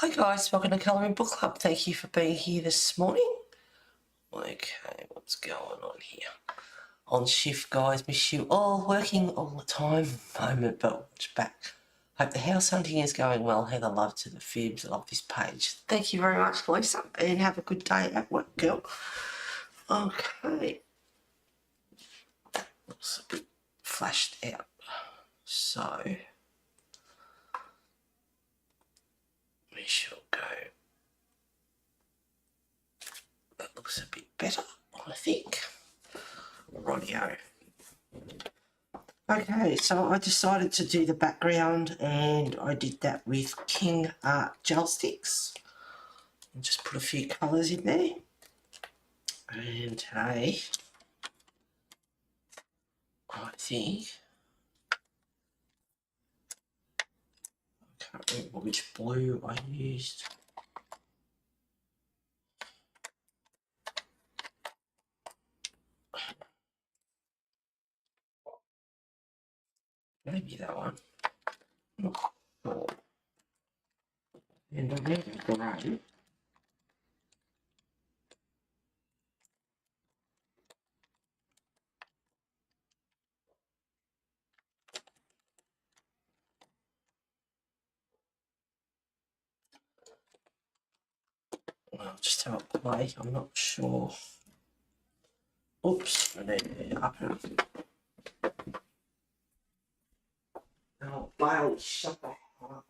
Hi guys, welcome to Colouring Book Club. Thank you for being here this morning. Okay, what's going on here? On shift guys, miss you all, working all the time at the moment, but watch back. Hope the house hunting is going well. Heather, love to the fibs, love this page. Thank you very much, Lisa, and have a good day at work, girl. Okay. Looks a bit flashed out. So we shall go. That looks a bit better, I think. Rightio. Okay, so I decided to do the background and I did that with King Art gel sticks. And just put a few colours in there. And today, I think, I can't remember which blue I used. Maybe that one. Not sure. And I need a grey. I'll just have a play, I'm not sure. Oops, I need to up it. Oh, Bailey, shut the hell up.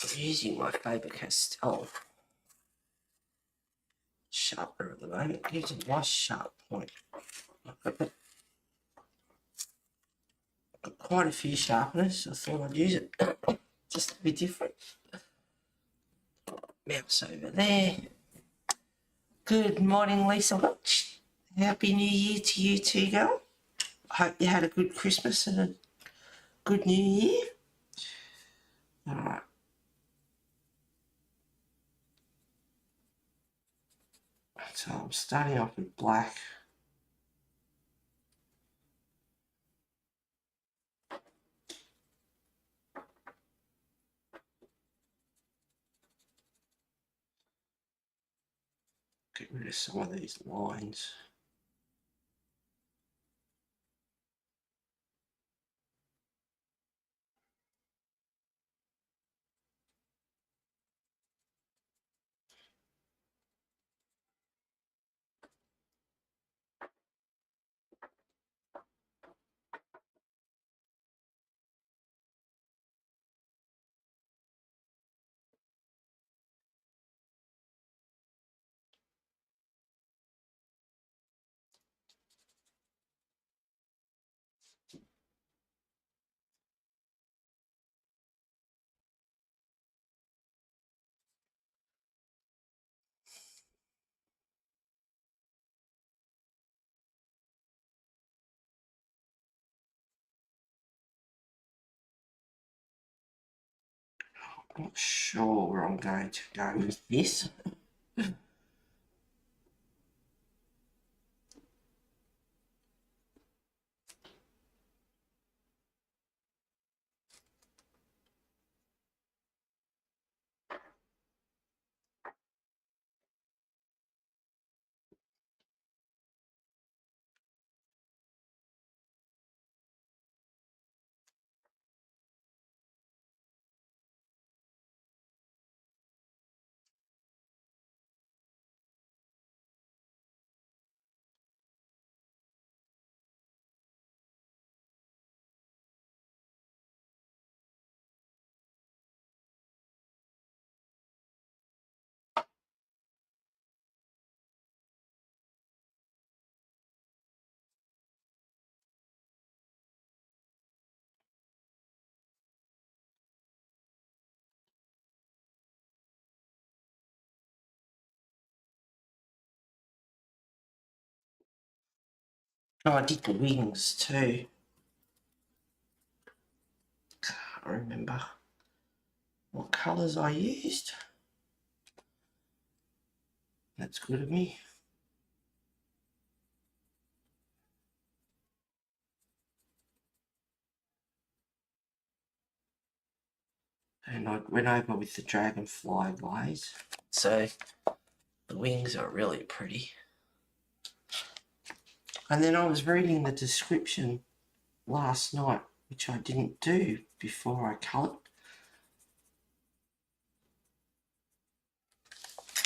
I'm using my Faber-Castell sharpener at the moment. It gives a nice sharp point. I've got quite a few sharpeners, so I thought I'd use it just to be different. Mouse over there. Good morning, Lisa Watch. Happy New Year to you too, girl. Hope you had a good Christmas and a good New Year. Alright. So I'm starting off with black. Get rid of some of these lines. I'm not sure where I'm going to go with this. Oh, I did the wings too. Can't remember what colours I used. That's good of me. And I went over with the dragonfly glaze. So the wings are really pretty. And then I was reading the description last night, which I didn't do before I coloured.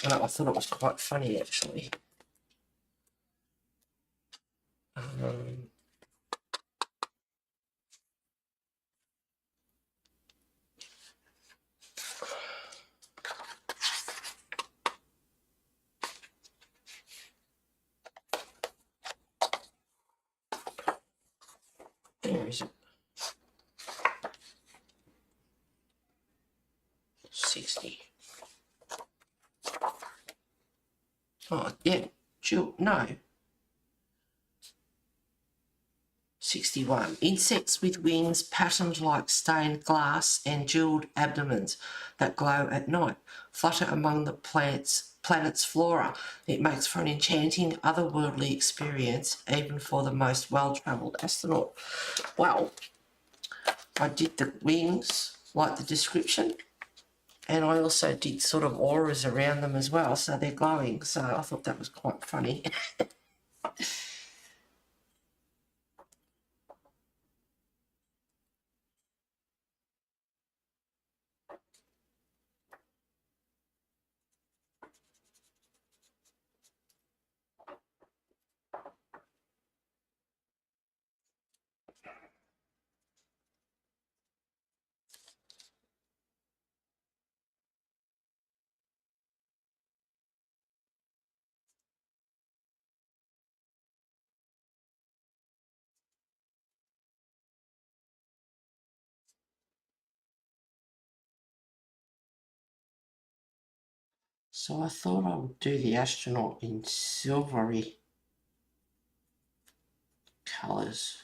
And I thought it was quite funny actually. Where is it? 60. Oh, yeah, no. 61. Insects with wings patterned like stained glass and jewelled abdomens that glow at night flutter among the planet's flora. It makes for an enchanting, otherworldly experience, even for the most well-travelled astronaut. Well, I did the wings, like the description, and I also did sort of auras around them as well, so they're glowing, so I thought that was quite funny. So I thought I would do the astronaut in silvery colours.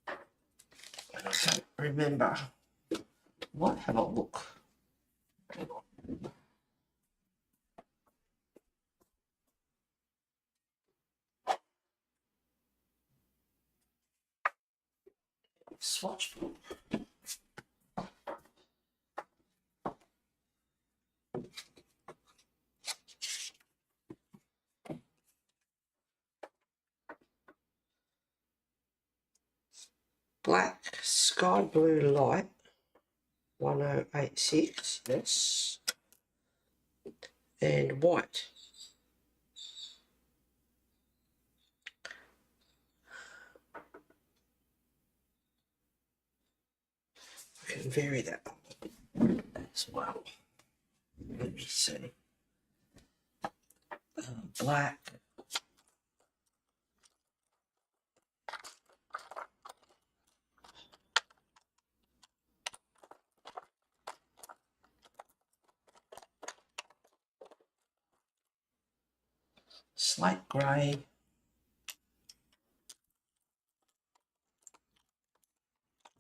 And I don't remember. What? Have a look. Swatch. Black, sky blue light, 1086, yes, and white. I can vary that as well. Let me see. Black. Slate grey.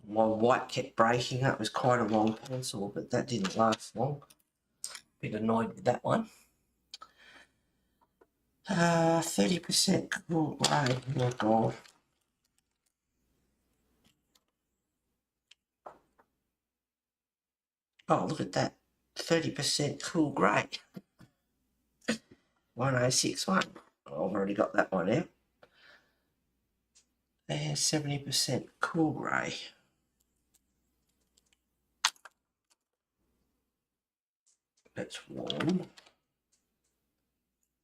My white kept breaking. That was quite a long pencil, but that didn't last long. Bit annoyed with that one. 30% cool grey. Oh god. Oh, look at that. 30% cool grey. 1061. I've already got that one out. And 70% cool grey. That's warm.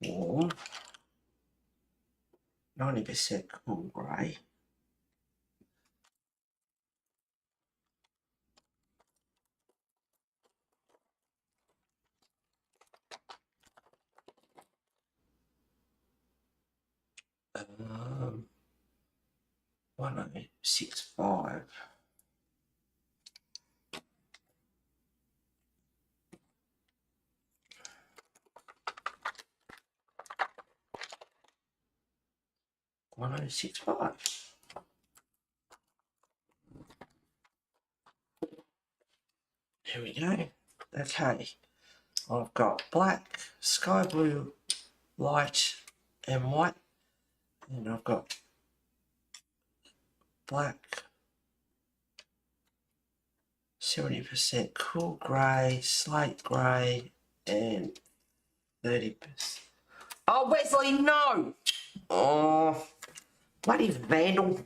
Warm. 90% cool grey. Um, 1065. 1065. Here we go. Okay, I've got black, sky blue, light and white, and I've got black, 70% cool grey, slate grey, and 30%. Oh, Wesley, no! Oh, bloody vandal.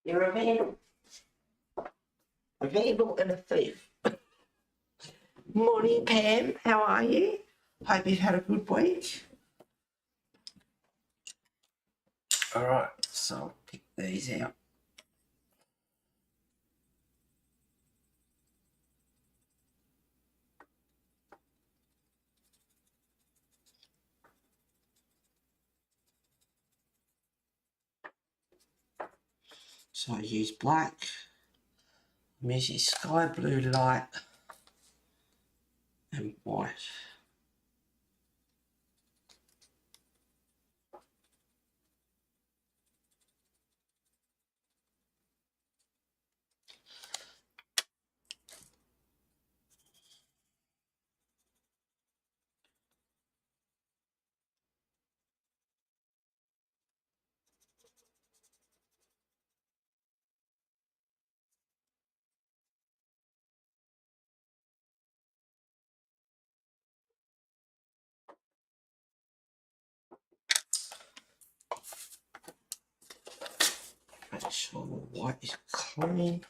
You're a vandal. A vandal and a thief. Morning, Pam. How are you? Hope you've had a good week. Alright, so I'll pick these out. So I use black, I'm using sky blue light and white. Make sure the white is clean.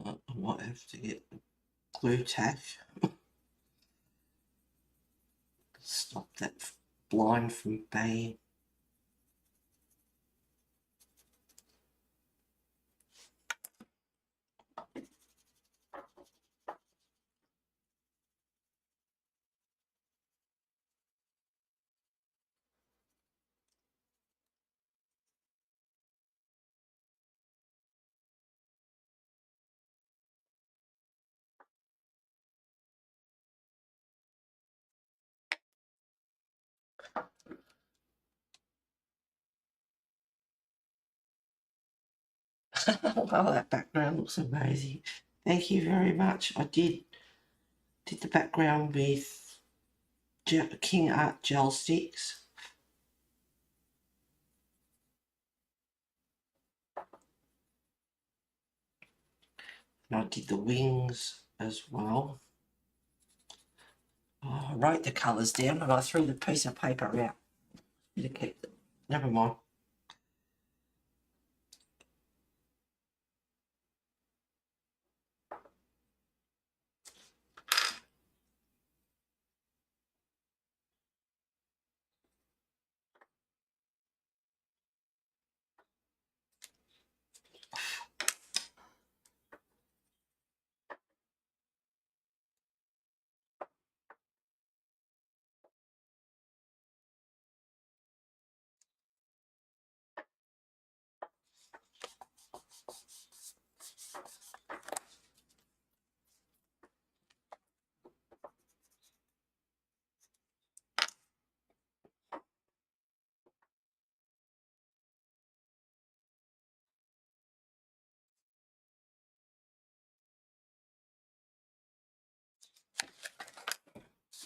I might have to get glue tack. Stop that blind from banging. Oh, that background looks amazing. Thank you very much. I did the background with King Art gel sticks. And I did the wings as well. Oh, I wrote the colours down and I threw the piece of paper out. To keep them. Never mind.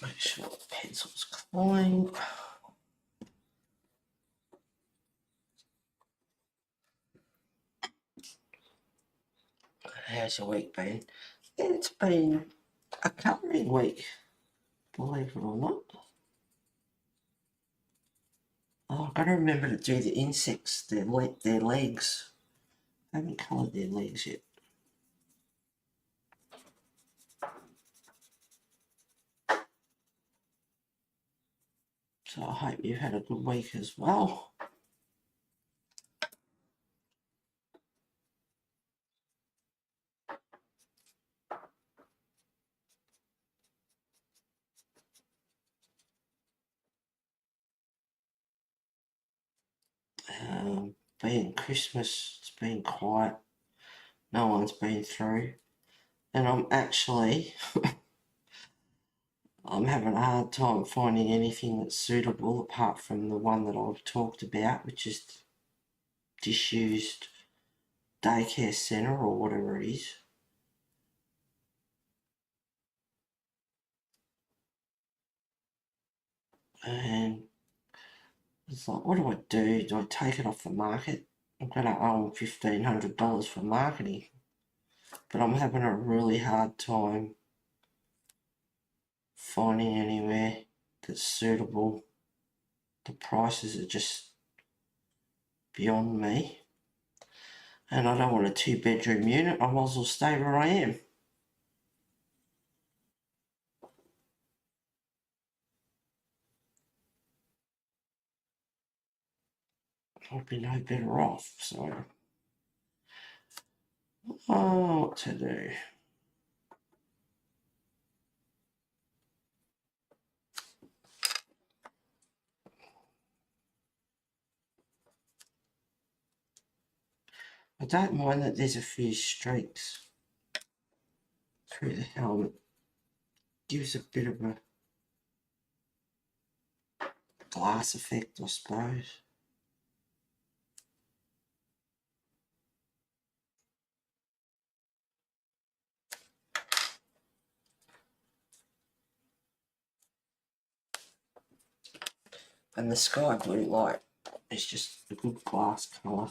Make sure the pencil's clean. How's your week been? It's been a colouring week, believe it or not. Oh, I've got to remember to do the insects, their legs. I haven't coloured their legs yet. So I hope you've had a good week as well. Being Christmas, it's been quiet. No one's been through. And I'm actually, I'm having a hard time finding anything that's suitable apart from the one that I've talked about, which is disused daycare centre or whatever it is. And it's like, what do I do? Do I take it off the market? I'm going to owe $1,500 for marketing. But I'm having a really hard time finding anywhere that's suitable. The prices are just beyond me. And I don't want a 2-bedroom unit. I might as well stay where I am. I'd be no better off, so. Oh, what to do? I don't mind that there's a few streaks through the helmet. Gives a bit of a glass effect, I suppose. And the sky blue light is just a good glass colour.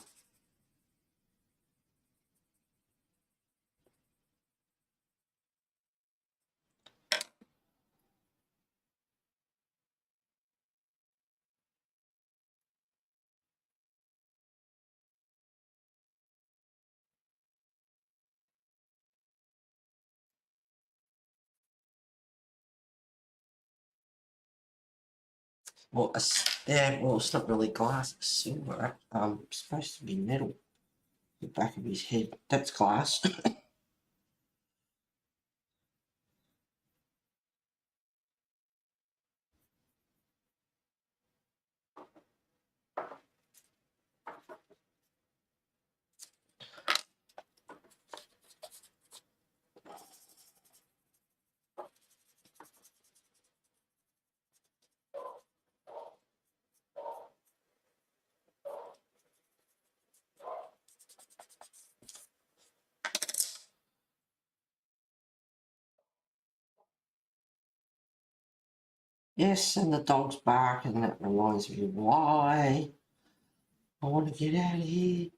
Well, yeah, well, it's not really glass, it's silver. It's supposed to be metal. The back of his head, that's glass. Yes, and the dog's barking. That reminds me why I want to get out of here.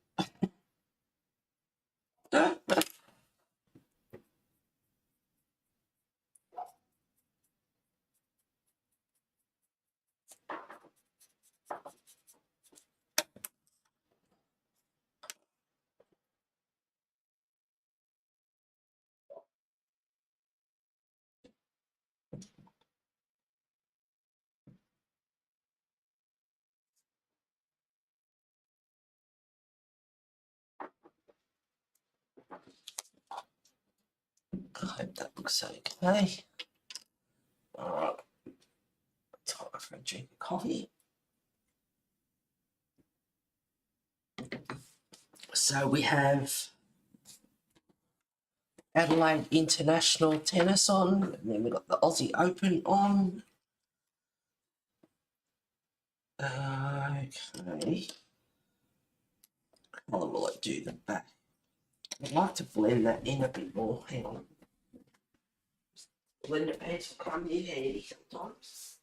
I hope that looks okay. Alright, time for a drink of coffee. So we have Adelaide International Tennis on, and then we've got the Aussie Open on. Okay. How will I do the back? I'd like to blend that in a bit more. Hang on. Blender pads come in handy sometimes.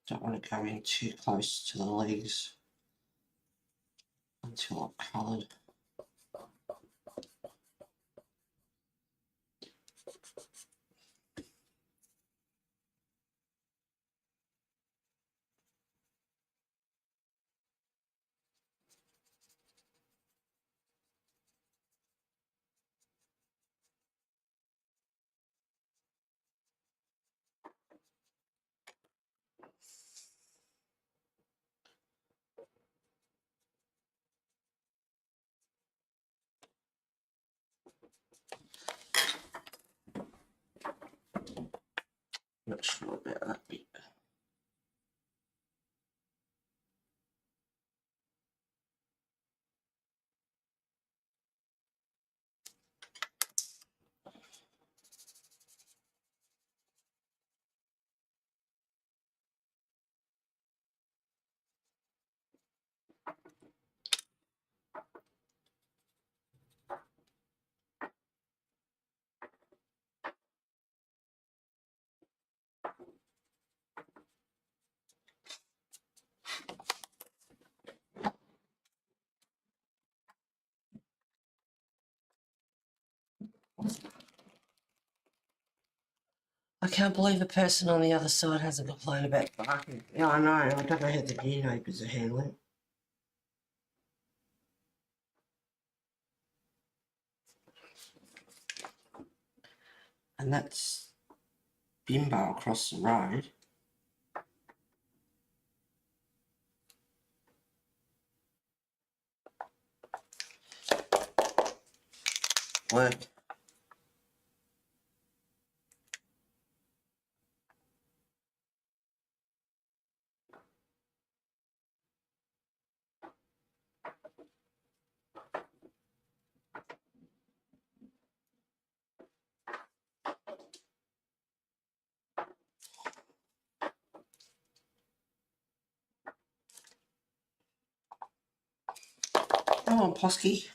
Don't want to go in too close to the legs until I've coloured. Not sure about that bit. I can't believe the person on the other side hasn't complained about barking. Yeah, I know. I don't know how the new neighbours are handling. And that's Bimbo across the road. Work. Come on, Posky.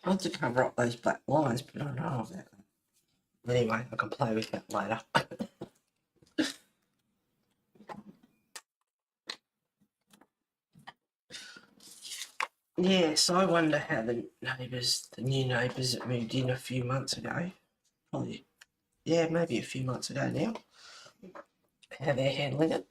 I have to cover up those black lines, but I don't know about that. Anyway, I can play with that later. Yeah, so I wonder how the new neighbours that moved in a few months ago, probably, yeah, maybe a few months ago now, how they're handling it.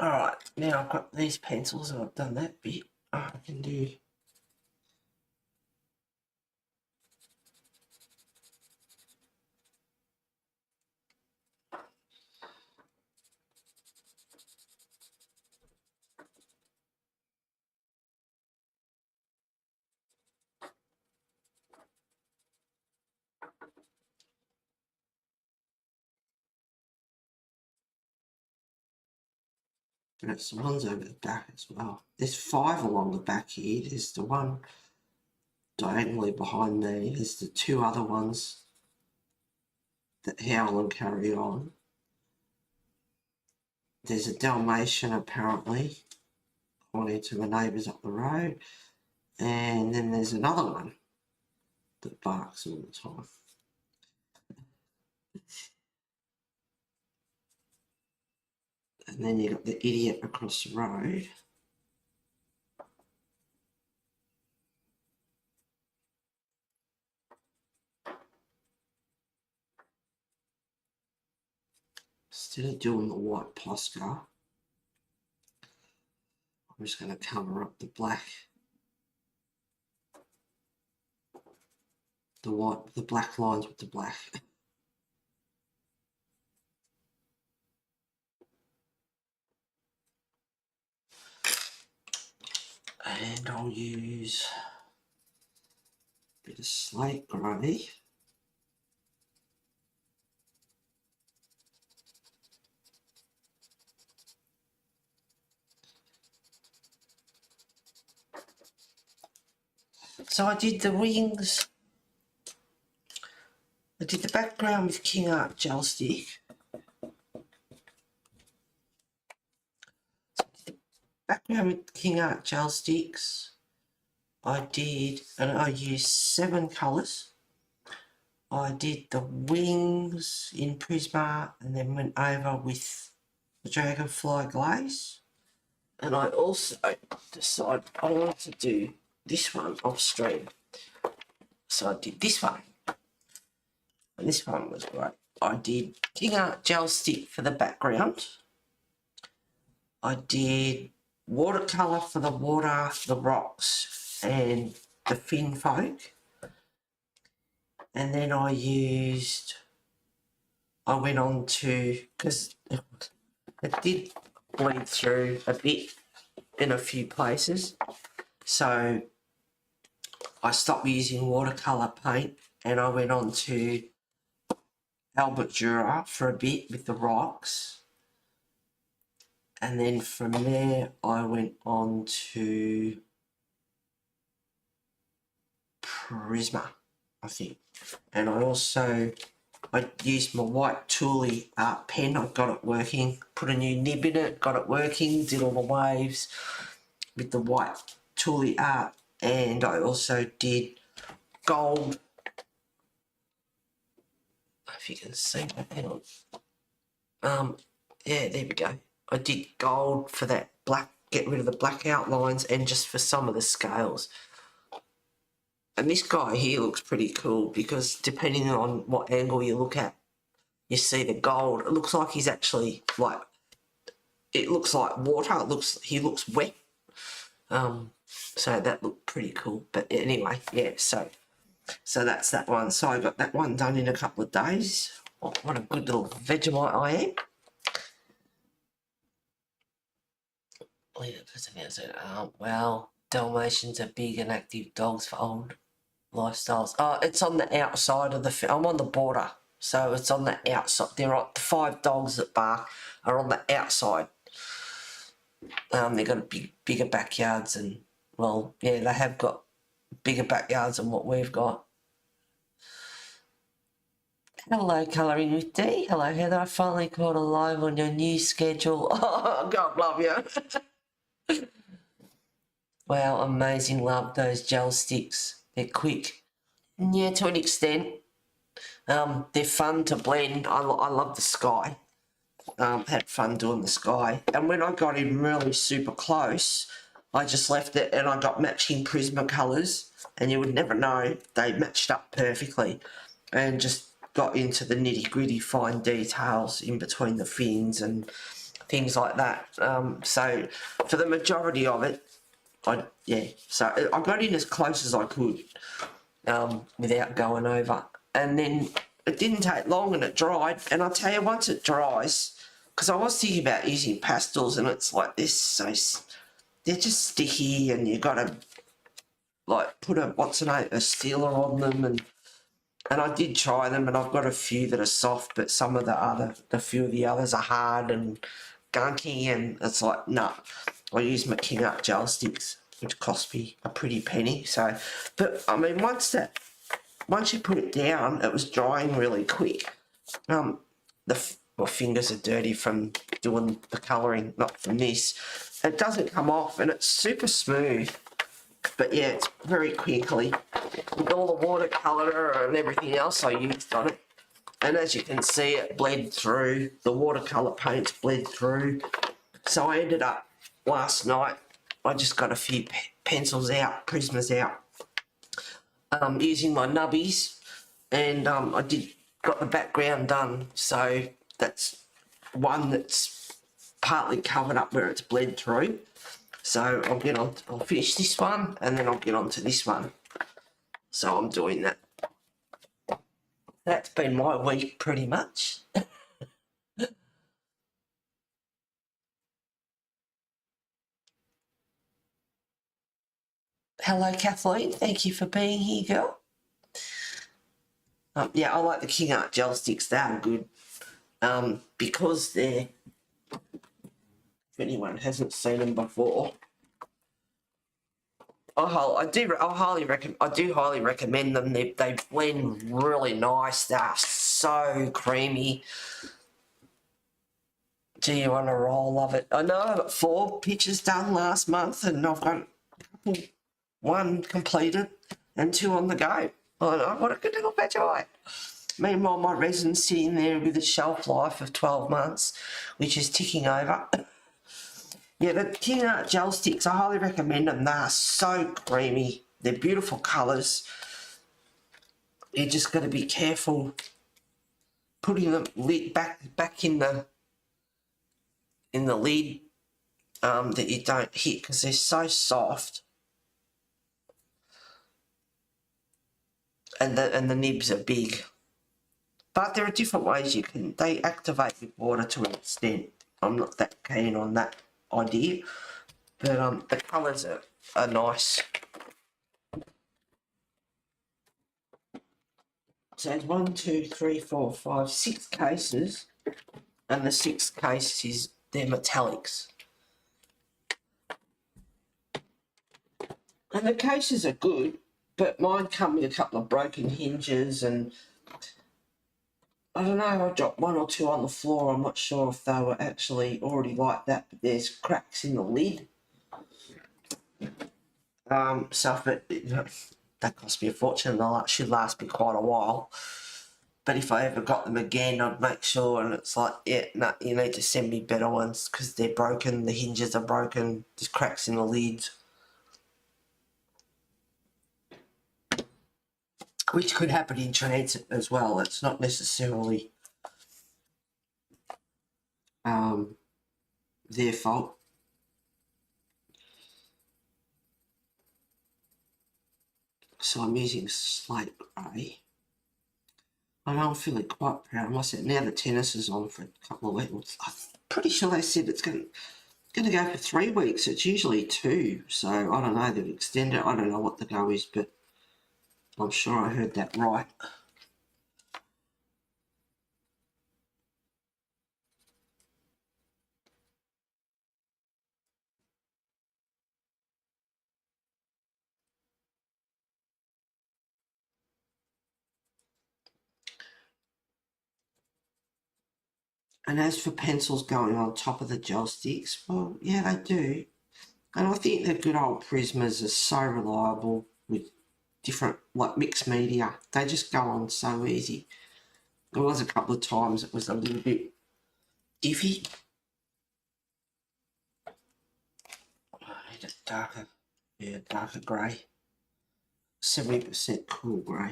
Alright, now I've got these pencils and I've done that bit. I can do... There's the ones over the back as well. There's 5 along the back here. There's the one diagonally behind me. There's the 2 other ones that howl and carry on. There's a Dalmatian apparently, according to the neighbours up the road. And then there's another one that barks all the time. And then you've got the idiot across the road. Instead of doing the white Posca, I'm just going to cover up the black, the black lines with the black. And I'll use a bit of slate grey. So I did the wings. I did the background with King Art gel stick. Background with King Art gel sticks. I did, and I used 7 colours. I did the wings in Prisma and then went over with the Dragonfly glaze. And I also decided I wanted to do this one off stream. So I did this one. And this one was great. I did King Art gel stick for the background. I did watercolour for the water, the rocks and the fin folk. And then I went on to, because it did bleed through a bit in a few places. So I stopped using watercolour paint and I went on to Albert Dürer for a bit with the rocks. And then from there I went on to Prisma, I think. And I used my white Thule art pen. I got it working, put a new nib in it, got it working, did all the waves with the white Thule art. And I also did gold. If you can see that, hang on. Yeah, there we go. I did gold for that black, get rid of the black outlines and just for some of the scales. And this guy here looks pretty cool because depending on what angle you look at, you see the gold. It looks like he's actually like, it looks like water. He looks wet. So that looked pretty cool. But anyway, yeah, so that's that one. So I got that one done in a couple of days. Oh, what a good little Vegemite I am. Well, Dalmatians are big and active dogs for old lifestyles. Oh, it's on the outside of the... I'm on the border, so it's on the outside. The 5 dogs that bark are on the outside. They've got bigger backyards and, well, yeah, they have got bigger backyards than what we've got. Hello, Colouring with Dee. Hello, Heather. I finally caught a live on your new schedule. Oh, God love you. Wow, amazing. Love those gel sticks. They're quick. Yeah, to an extent. They're fun to blend. I love the sky. Had fun doing the sky. And when I got in really super close, I just left it and I got matching Prismacolors, and you would never know, they matched up perfectly, and just got into the nitty gritty fine details in between the fins and things like that. So for the majority of it, so I got in as close as I could without going over. And then it didn't take long and it dried. And I'll tell you, once it dries, because I was thinking about using pastels and it's like this, so they're just sticky and you got to like put a sealer on them, and I did try them, and I've got a few that are soft, but some of the few of the others are hard and gunky, and it's like, nah. I use my King Art gel sticks, which cost me a pretty penny. So, but I mean, once you put it down, it was drying really quick. My fingers are dirty from doing the colouring, not from this. It doesn't come off, and it's super smooth. But yeah, it's very quickly with all the watercolour and everything else I used on it. And as you can see, it bled through. The watercolour paints bled through. So I ended up last night, I just got a few pencils out, Prismas out, using my nubbies, and I got the background done. So that's one that's partly covered up where it's bled through. So I'll finish this one and then I'll get on to this one. So I'm doing that. That's been my week pretty much. Hello, Kathleen. Thank you for being here, girl. Yeah, I like the King Art gel sticks. They're good. Because they're, if anyone hasn't seen them before, I do highly recommend them. They blend really nice. They're so creamy. Gee, you on a roll of it. I know I got 4 pictures done last month, and I've got one completed and 2 on the go. I know, what a good little batch of it. Meanwhile, my resin's sitting there with a shelf life of 12 months, which is ticking over. Yeah, the King Art gel sticks, I highly recommend them. They are so creamy. They're beautiful colours. You just got to be careful putting them back in the lid, that you don't hit, because they're so soft. And the nibs are big. But there are different ways they activate with water to an extent. I'm not that keen on that idea. But the colours are nice. So there's 1, 2, 3, 4, 5, 6 cases. And the 6th case they're metallics. And the cases are good, but mine come with a couple of broken hinges, and I don't know, I dropped 1 or 2 on the floor. I'm not sure if they were actually already like that, but there's cracks in the lid. That cost me a fortune. They should last me quite a while. But if I ever got them again, I'd make sure, and it's like, yeah, no, you need to send me better ones, because they're broken, the hinges are broken, there's cracks in the lids. Which could happen in transit as well. It's not necessarily their fault. So I'm using slate grey. I know I'm feeling quite proud of myself. Now the tennis is on for a couple of weeks. I'm pretty sure they said it's going to go for 3 weeks. It's usually 2. So I don't know. They've extended. I don't know what the go is, but I'm sure I heard that right. And as for pencils going on top of the gel sticks, well, yeah, they do. And I think the good old Prismas are so reliable with different, like mixed media. They just go on so easy. There was a couple of times it was a little bit iffy. I need a darker, yeah, darker grey. 70% cool grey.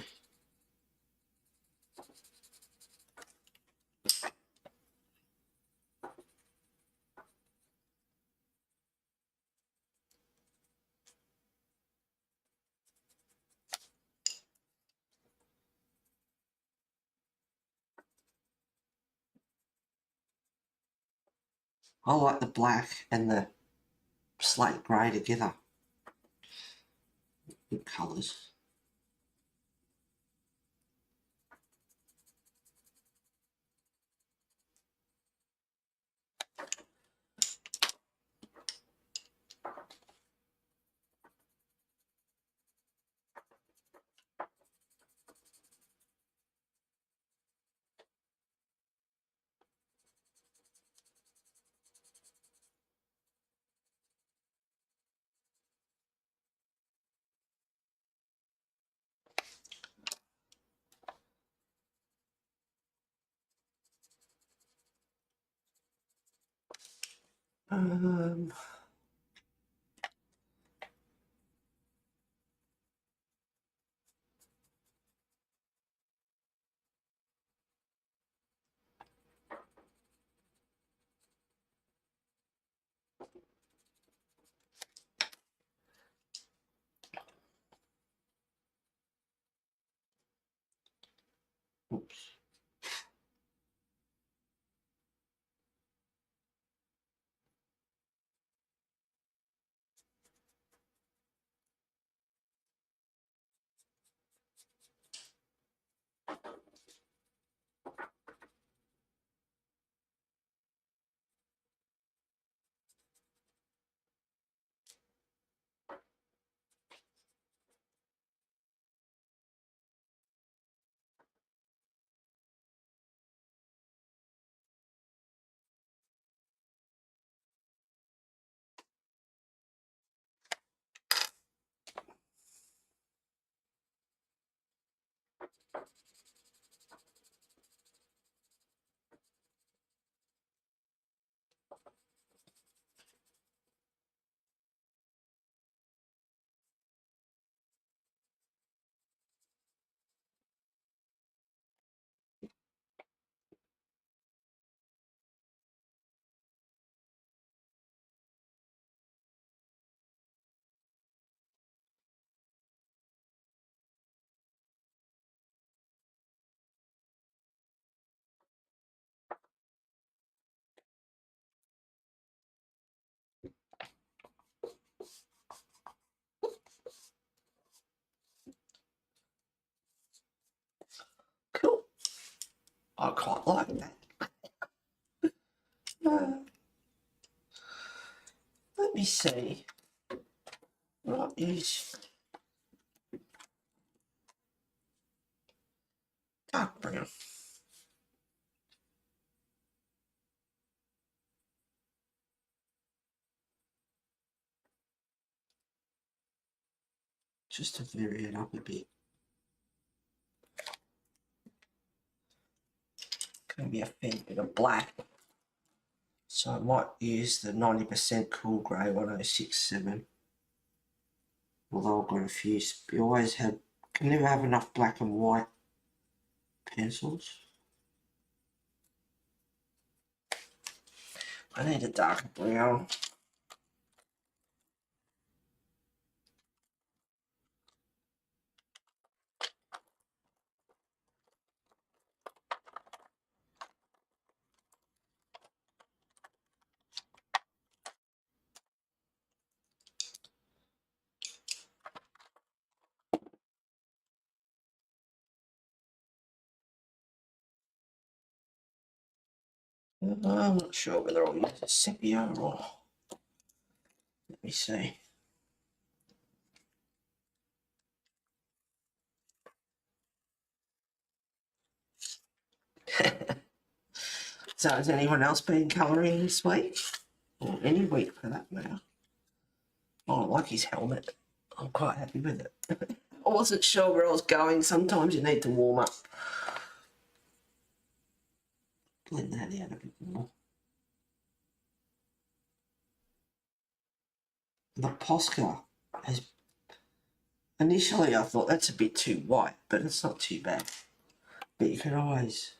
I like the black and the slate grey together. Good colours. Oops. Cool. I quite like that. Let me see. What is dark brown? Just to vary it up a bit. Going to be a fair bit of black. So I might use the 90% cool grey 1067. Although I've got a few, you always have, can never have enough black and white pencils. I need a darker brown. I'm not sure whether I'll use a sepia or, let me see. So has anyone else been colouring this week? Or any week for that matter? Oh, I like his helmet. I'm quite happy with it. I wasn't sure where I was going. Sometimes you need to warm up. Blend that out a bit more. The Posca has... Initially I thought that's a bit too white, but it's not too bad. But you can always,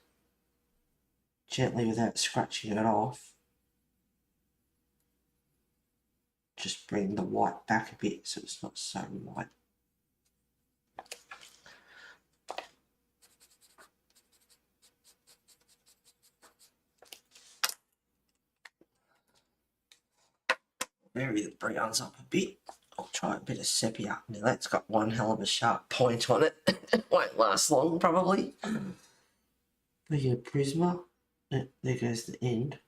gently without scratching it off, just bring the white back a bit so it's not so white. Vary the browns up a bit. I'll try a bit of sepia. Now that's got one hell of a sharp point on it. It won't last long probably. Look at Prisma. There goes the end.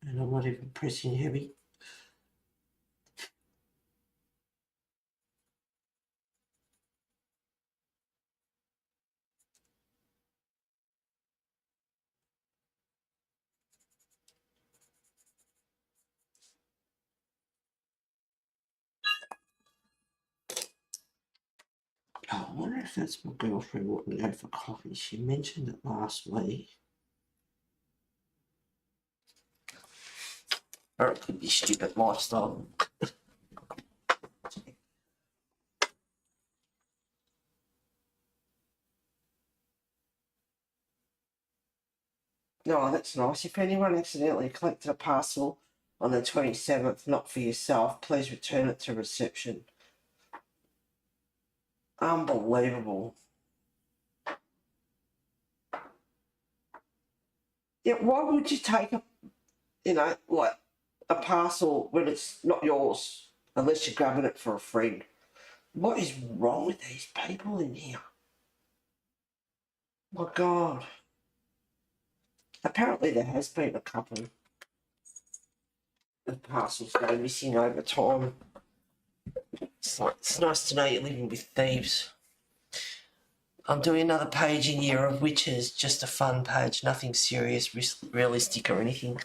And I'm not even pressing heavy. Oh, I wonder if that's my girlfriend wanting to go for coffee. She mentioned it last week. Or it could be stupid lifestyle. No, that's nice. If anyone accidentally collected a parcel on the 27th, not for yourself, please return it to reception. Unbelievable. Yeah, why would you take a, like a parcel when it's not yours, unless you're grabbing it for a friend? What is wrong with these people in here? My God. Apparently there has been a couple of parcels go missing over time. It's nice to know you're living with thieves. I'm doing another page in Year of Witches, just a fun page, nothing serious, realistic or anything.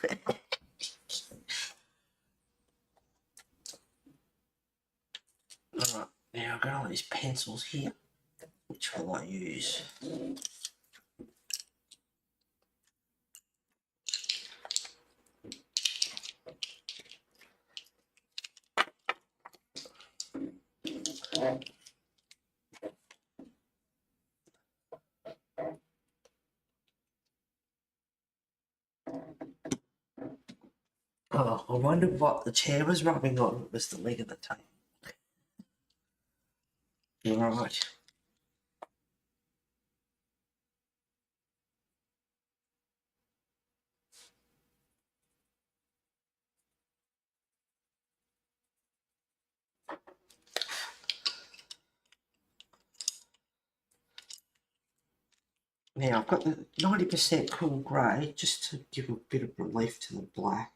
Alright, now I've got all these pencils here. Which will I use? Oh, I wondered what the chair was rubbing on. It was the leg of the table. Right. Now I've got the 90% cool grey just to give a bit of relief to the black.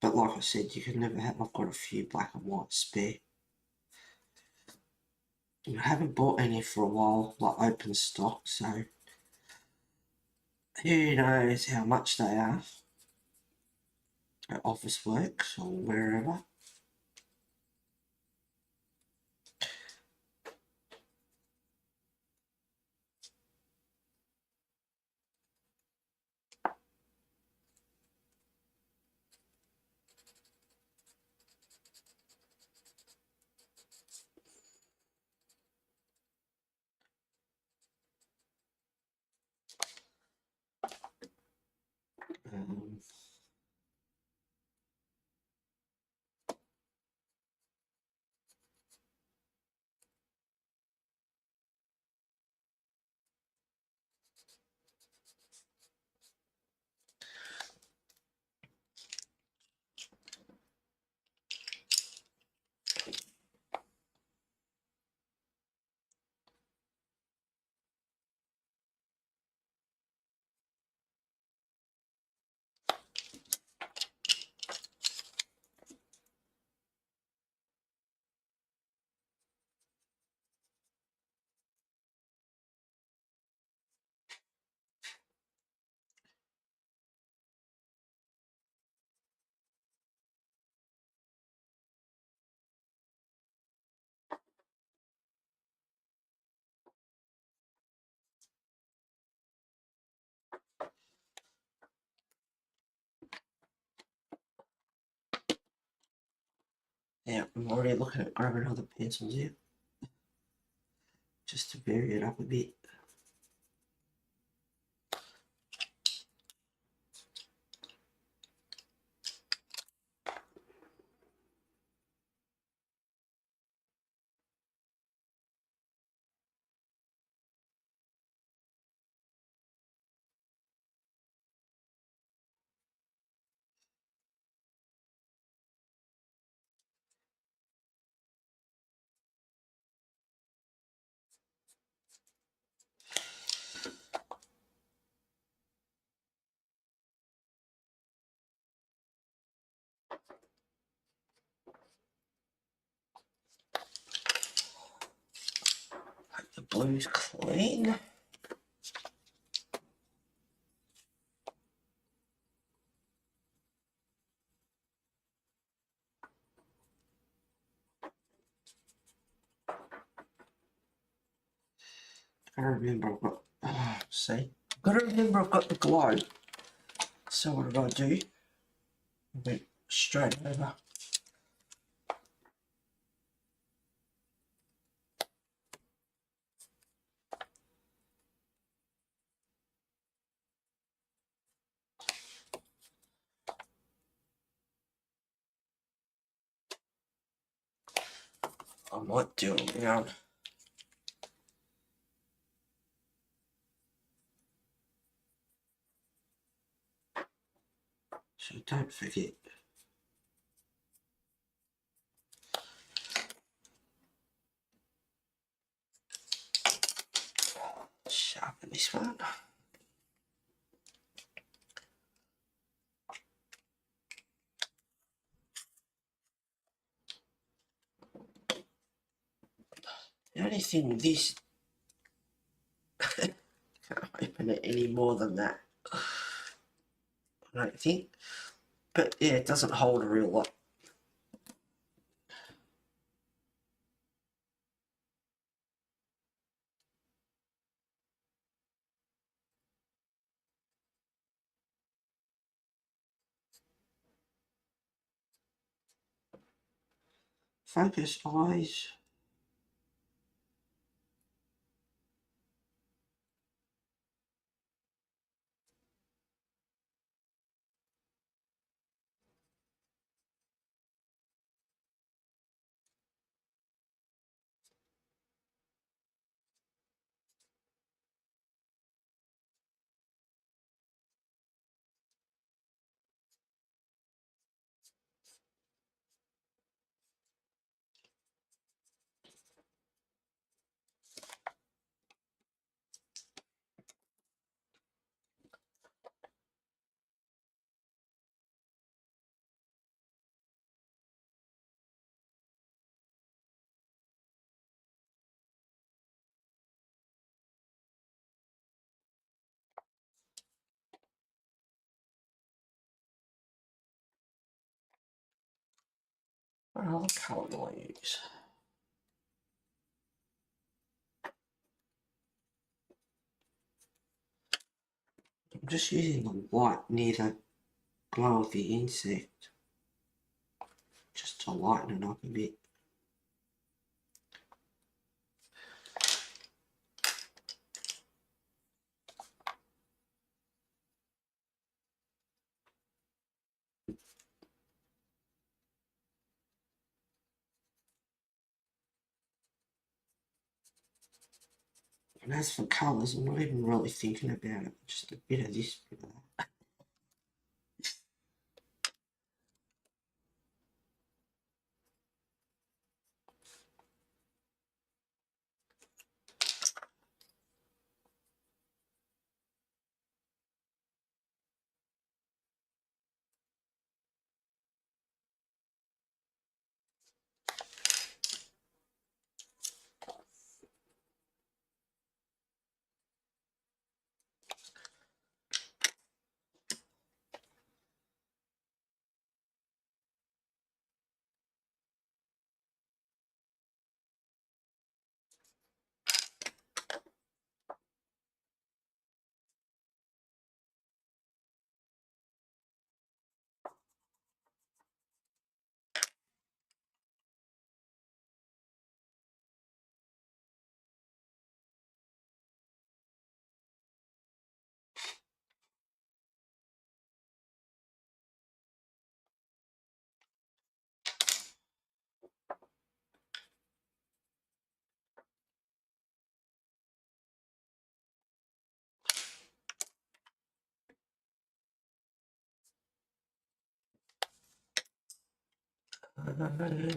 But like I said, you can never have, I've got a few black and white spare. I haven't bought any for a while, like open stock, so who knows how much they are at Office Works or wherever. Um, Yeah, I'm already looking at grabbing other pencils here, just to vary it up a bit. The blue's clean. I remember I've got, see, I've got to remember I've got the globe. So what did I do? I went straight over. I might do it now. So don't forget. Sharpen this one. The only thing with this, can't open it any more than that, I don't think. But yeah, it doesn't hold a real lot. Focus, eyes. What other colour do I use? I'm just using the white near the glow of the insect, just to lighten it up a bit. And as for colours, I'm not even really thinking about it, just a bit of this, bit of that. Okay.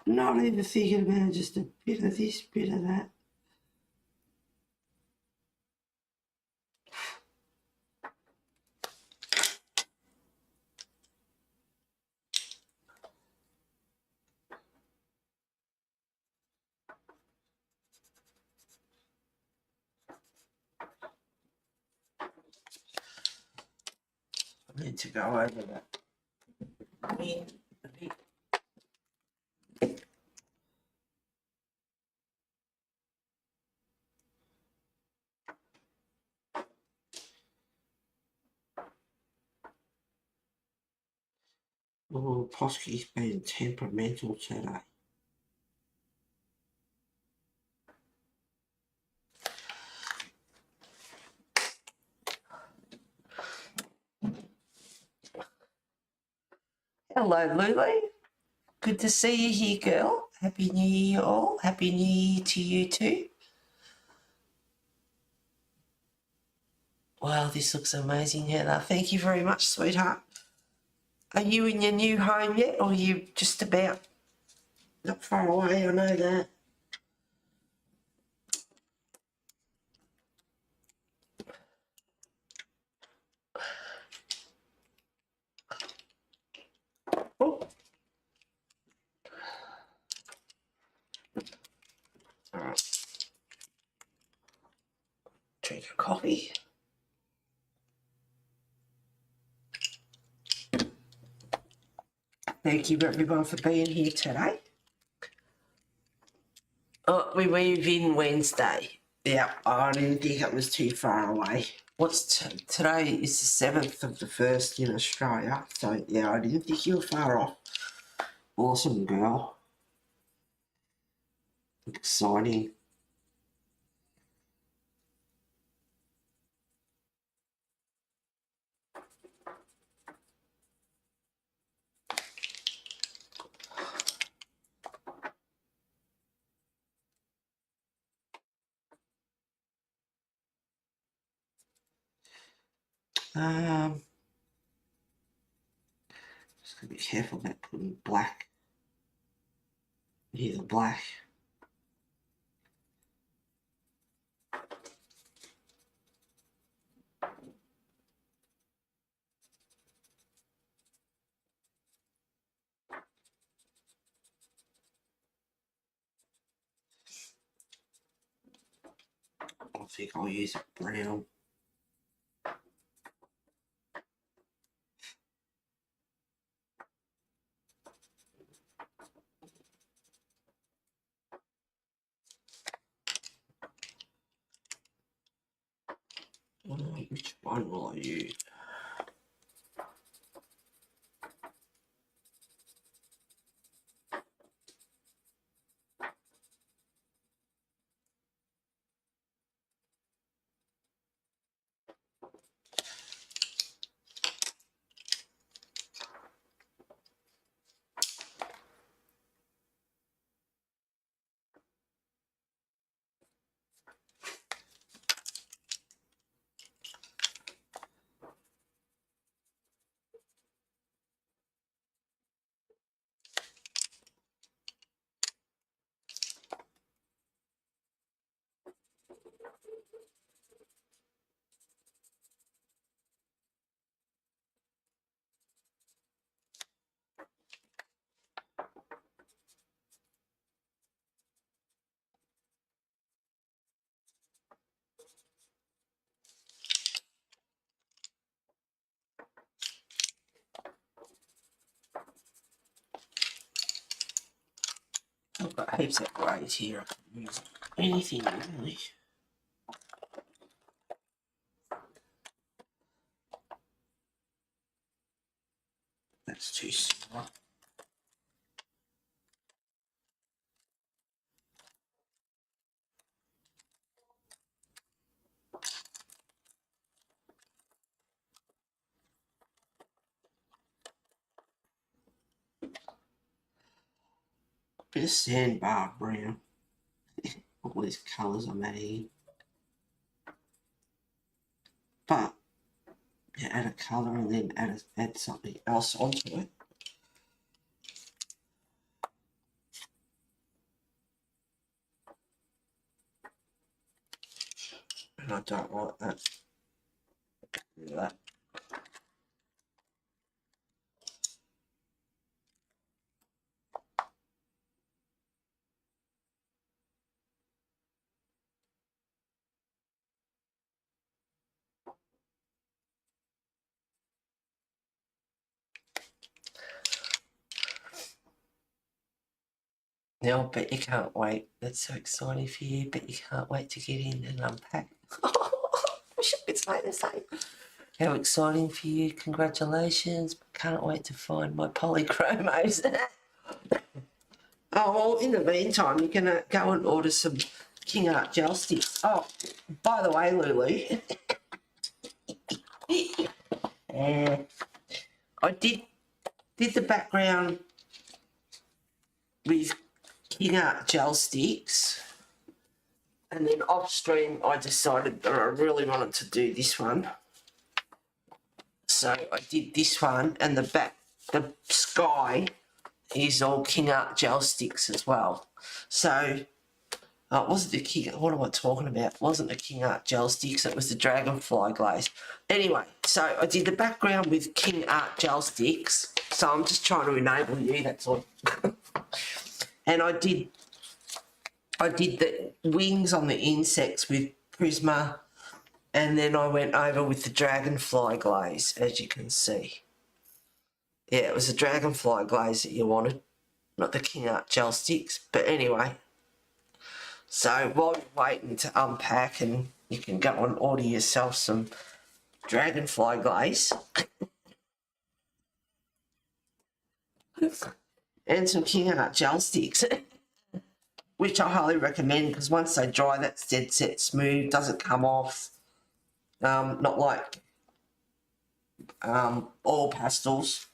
Not even thinking about just a bit of this, bit of that. I need to go over that. A bit. Oh, Posky's been temperamental today. Hello, Lulu. Good to see you here, girl. Happy New Year, all. Happy New Year to you too. Wow, this looks amazing, Heather. Thank you very much, sweetheart. Are you in your new home yet, or are you just about not far away? I know that. Oh. All right. Drink a coffee. Thank you, everyone, for being here today. Oh, we move in Wednesday. Yeah, I didn't think it was too far away. Today is the 7th of the 1st in Australia, so yeah, I didn't think you were far off. Awesome, girl. Exciting. Just gotta be careful about putting black near the black. think I'll use brown. Which one will I use? I've got heaps of greys here. I can use anything really. That's too small. Bit of sandbar brown. All these colours I'm adding. But you add a colour and then add something else onto it. And I don't like that. Do that. Now, I bet you can't wait. That's so exciting for you. Bet you can't wait to get in and unpack. I should be saying the same. How exciting for you. Congratulations. Can't wait to find my polychromos. Oh, well, in the meantime, you're going to go and order some King Art gel sticks. Oh, by the way, Lulu, I did the background with King Art gel sticks, and then off stream I decided that I really wanted to do this one. So I did this one, and the sky is all King Art gel sticks as well. So it wasn't the King, what am I talking about? It wasn't the King Art gel sticks, it was the Dragonfly glaze. Anyway, so I did the background with King Art gel sticks. So I'm just trying to enable you, that's all. And I did the wings on the insects with Prisma, and then I went over with the Dragonfly glaze, as you can see. Yeah, it was the Dragonfly glaze that you wanted, not the King Art gel sticks. But anyway, so while you're waiting to unpack, and you can go and order yourself some Dragonfly glaze and some King Art gel sticks, which I highly recommend, because once they dry, that's dead set smooth, doesn't come off. Not like oil pastels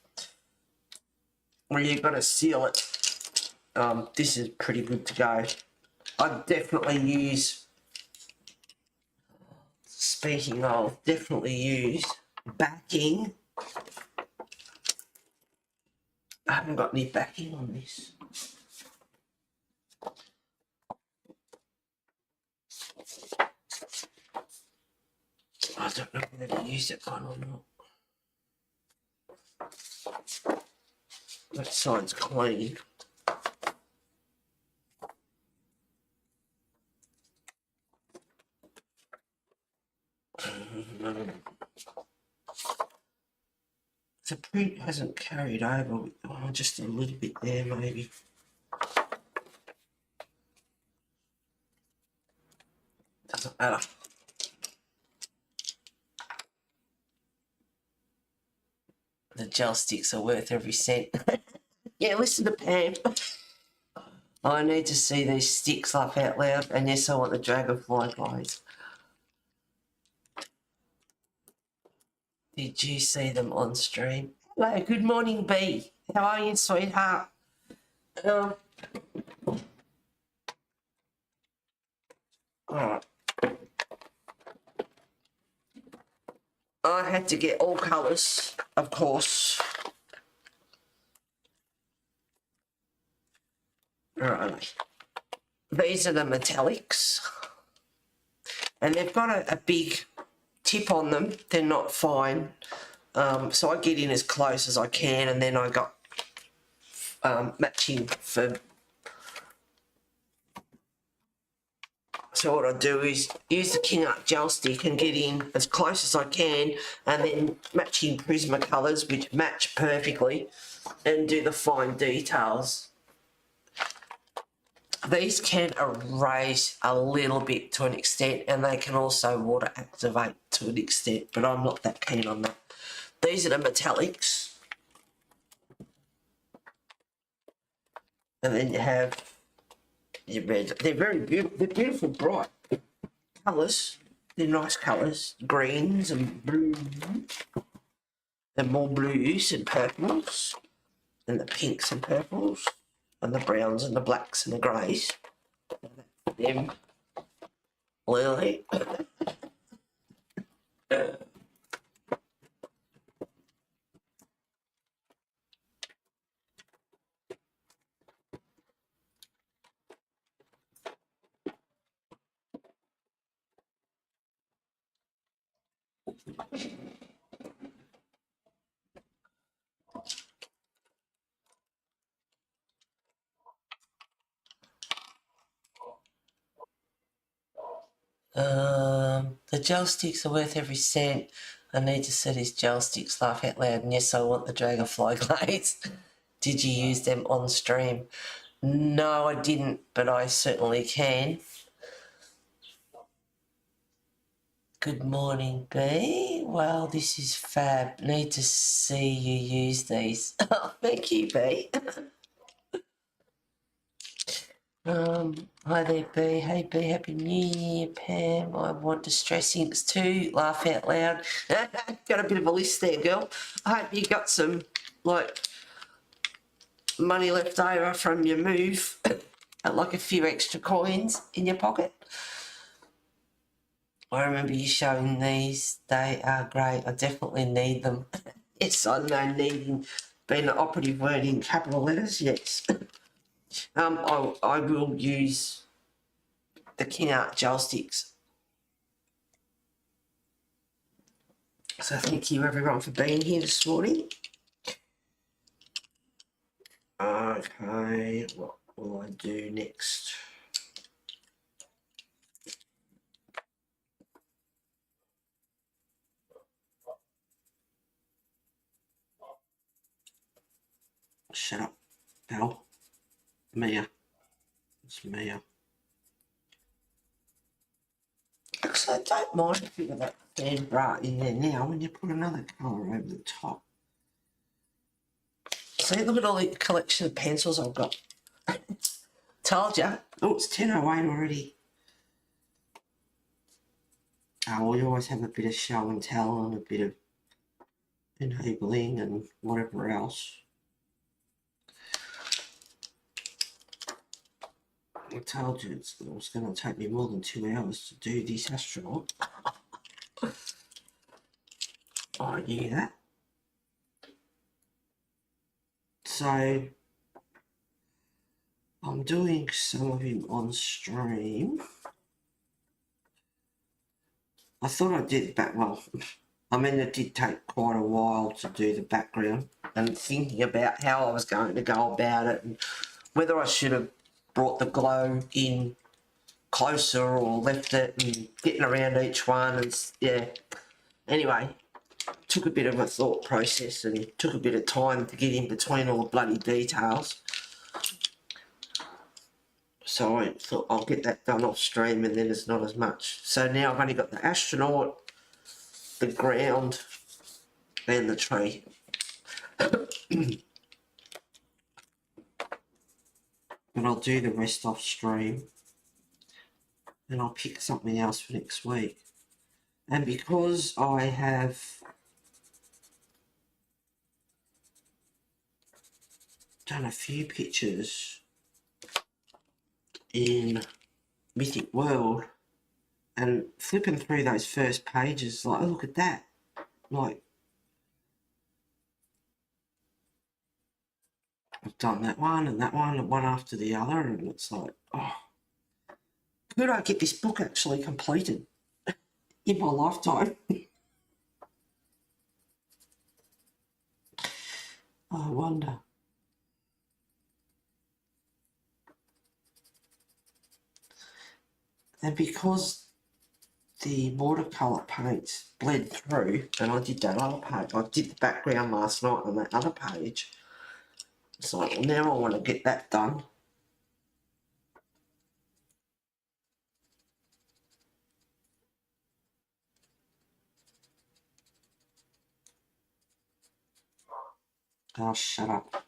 where you've got to seal it. This is pretty good to go. I definitely use, speaking of, definitely use backing. I haven't got any backing on this. I don't know whether to use that one or not. That side's clean. print hasn't carried over, just a little bit there maybe. Doesn't matter. The gel sticks are worth every cent. Yeah, listen to Pam. I need to see these sticks laugh out loud, and yes, I want the dragonfly guys. Did you see them on stream? Hello, good morning, B. How are you, sweetheart? Alright. I had to get all colours, of course. Right. These are the metallics. And they've got a big tip on them. They're not fine. So I get in as close as I can, and then I got matching for. So what I do is use the King Art gel stick and get in as close as I can, and then matching Prisma colours which match perfectly, and do the fine details. These can erase a little bit to an extent, and they can also water activate to an extent, but I'm not that keen on that. These are the metallics. And then you have your red. They're very beautiful. They're beautiful, bright colours. They're nice colours. Greens and blues. And more blues and purples. And the pinks and purples. And the browns and the blacks and the greys. Them. Lily. The gel sticks are worth every cent. I need to see these gel sticks laugh out loud, and yes, I want the dragonfly glaze. Did you use them on stream? No, I didn't, but I certainly can. Good morning, B. Well, this is fab. Need to see you use these. Oh, thank you, B. Hi there, B. Hey, B. Happy New Year, Pam. I want distress inks too. Laugh out loud. Got a bit of a list there, girl. I hope you got some, like, money left over from your move. Like a few extra coins in your pocket. I remember you showing these. They are great. I definitely need them. Yes, I know needing being an operative word in capital letters, yes. I will use the King Art gel sticks. So thank you everyone for being here this morning. Okay, what will I do next? Shut up, pal. Mia. It's Mia. Actually, I don't mind if you got that fan bright in there now when you put another colour over the top. See, look at all the collection of pencils I've got. Told ya. Oh, it's 10:08 already. Oh, well, you always have a bit of show and tell and a bit of enabling and whatever else. I told you it was going to take me more than 2 hours to do this astronaut. I knew that. So, I'm doing some of him on stream. I thought I did back well. I mean, it did take quite a while to do the background and thinking about how I was going to go about it and whether I should have brought the glow in closer or left it and getting around each one and yeah. Anyway, took a bit of a thought process and took a bit of time to get in between all the bloody details. So I thought I'll get that done off stream and then it's not as much. So now I've only got the astronaut, the ground and the tree. But I'll do the rest off stream and I'll pick something else for next week. And because I have done a few pictures in Mythic World and flipping through those first pages, like, oh, look at that. Like, I've done that one and one after the other, and it's like, oh, could I get this book actually completed in my lifetime? I wonder. And because the watercolour paints bled through, and I did that other page, I did the background last night on that other page, it's like, well, now I want to get that done. Oh, shut up.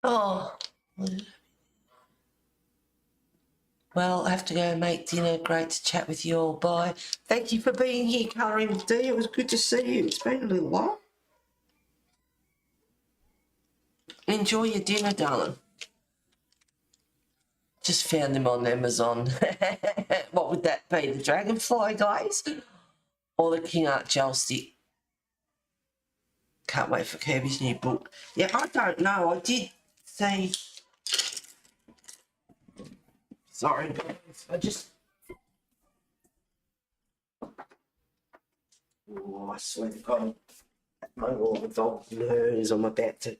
Oh, well, I have to go and make dinner. Great to chat with you all. Bye. Thank you for being here, Colouring with D. It was good to see you. It's been a little while. Enjoy your dinner, darling. Just found them on Amazon. What would that be? The Dragonfly guys? Or the King Art Gel Stick? Can't wait for Kirby's new book. Yeah, I don't know. I did say... Sorry, guys. I just... Oh, I swear to God. My little dog knows I'm about to...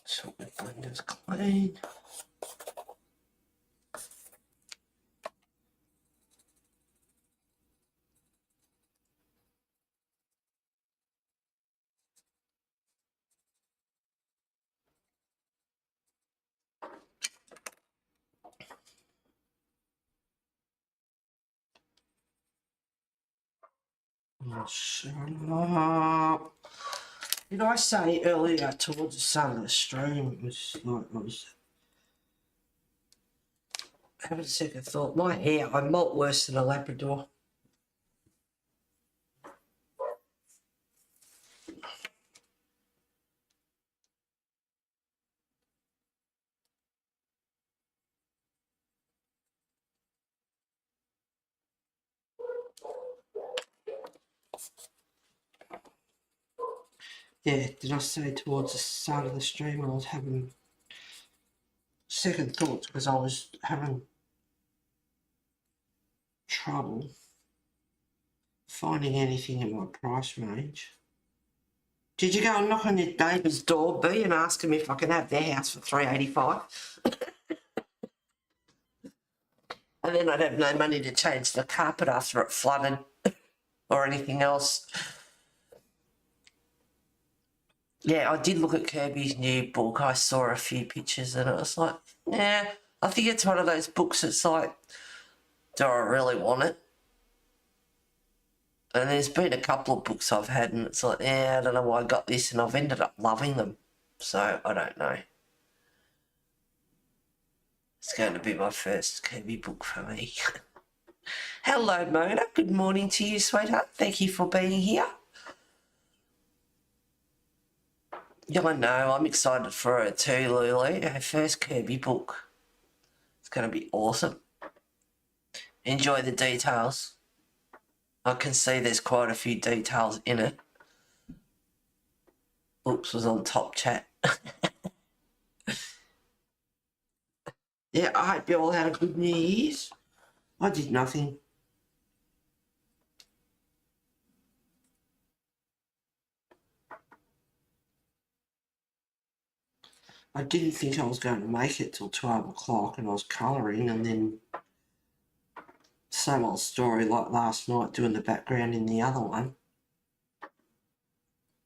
So my blender's clean. Oh, shut up. Did I say earlier towards the start of the stream, it was like I was having a second thought. My hair, I molt worse than a Labrador. Yeah, did I say towards the start of the stream I was having second thoughts because I was having trouble finding anything in my price range. Did you go and knock on your neighbour's door, B, and ask them if I can have their house for $385? And then I'd have no money to change the carpet after it flooded or anything else. Yeah, I did look at Kirby's new book. I saw a few pictures and it was like, yeah, I think it's one of those books that's like, do I really want it? And there's been a couple of books I've had and it's like, yeah, I don't know why I got this, and I've ended up loving them. So I don't know. It's going to be my first Kirby book for me. Hello, Mona. Good morning to you, sweetheart. Thank you for being here. Yeah, I know. I'm excited for her too, Lulu. Her first Kirby book. It's going to be awesome. Enjoy the details. I can see there's quite a few details in it. Oops, was on top chat. Yeah, I hope you all had a good New Year's. I did nothing. I didn't think I was going to make it till 12 o'clock and I was colouring, and then same old story like last night doing the background in the other one.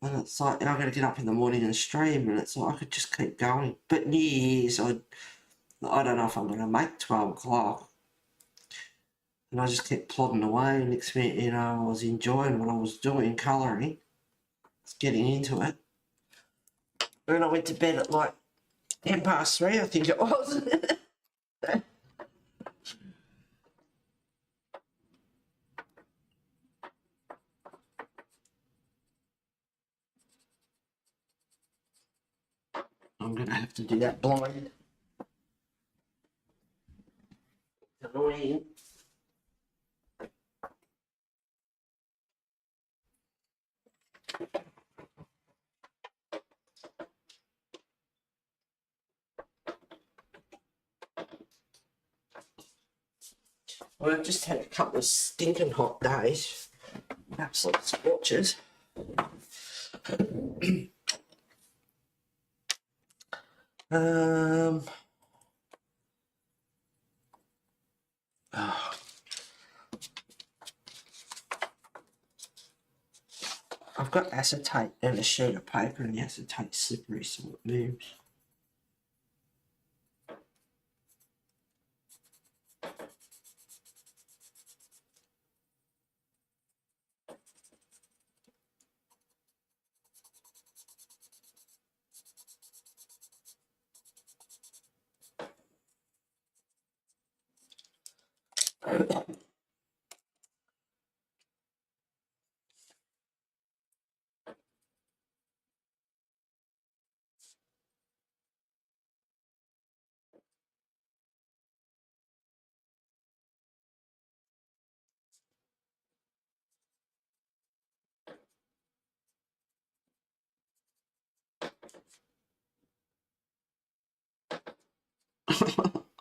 And it's like, and I'm going to get up in the morning and stream, and it's like I could just keep going. But New Year's, I don't know if I'm going to make 12 o'clock. And I just kept plodding away, and next minute, you know, I was enjoying what I was doing, colouring. I was getting into it. And I went to bed at like 3:10, I think it was. I'm going to have to do that blind. Annoying. Well, I've just had a couple of stinking hot days. Absolute scorchers. Oh. I've got acetate and a sheet of paper, and the acetate's slippery, so it moves.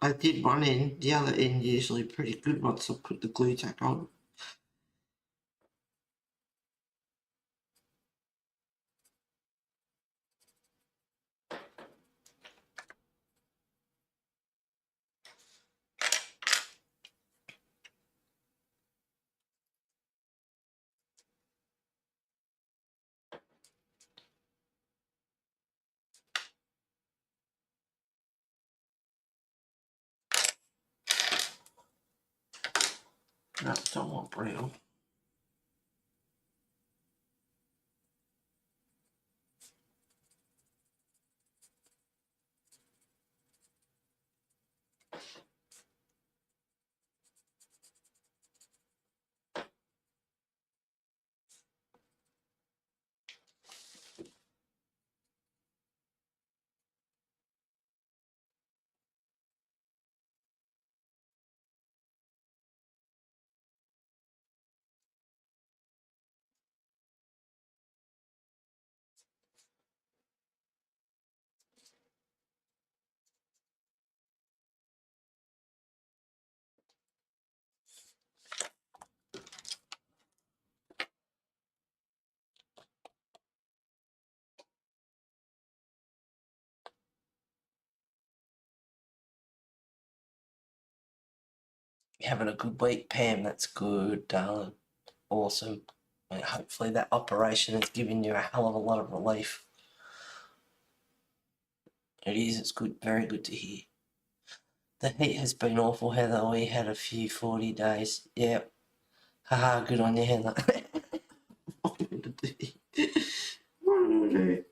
I did one end, the other end usually pretty good once I put the glue tack on. No, I don't want brown. You're having a good week, Pam. That's good, darling. Awesome. And hopefully that operation has given you a hell of a lot of relief. It is. It's good. Very good to hear. The heat has been awful, Heather. We had a few 40 days. Yep. Haha, good on you, Heather. What did I do? What did I do?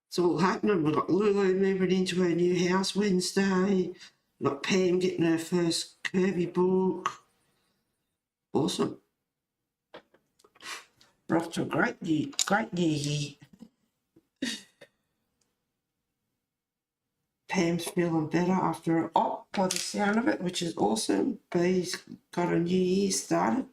It's all happening. We've got Lulu moving into her new house Wednesday. We've got Pam getting her first Kirby book. Awesome. We're off to a great new year. Pam's feeling better after an op by the sound of it, which is awesome. B's got a new year started.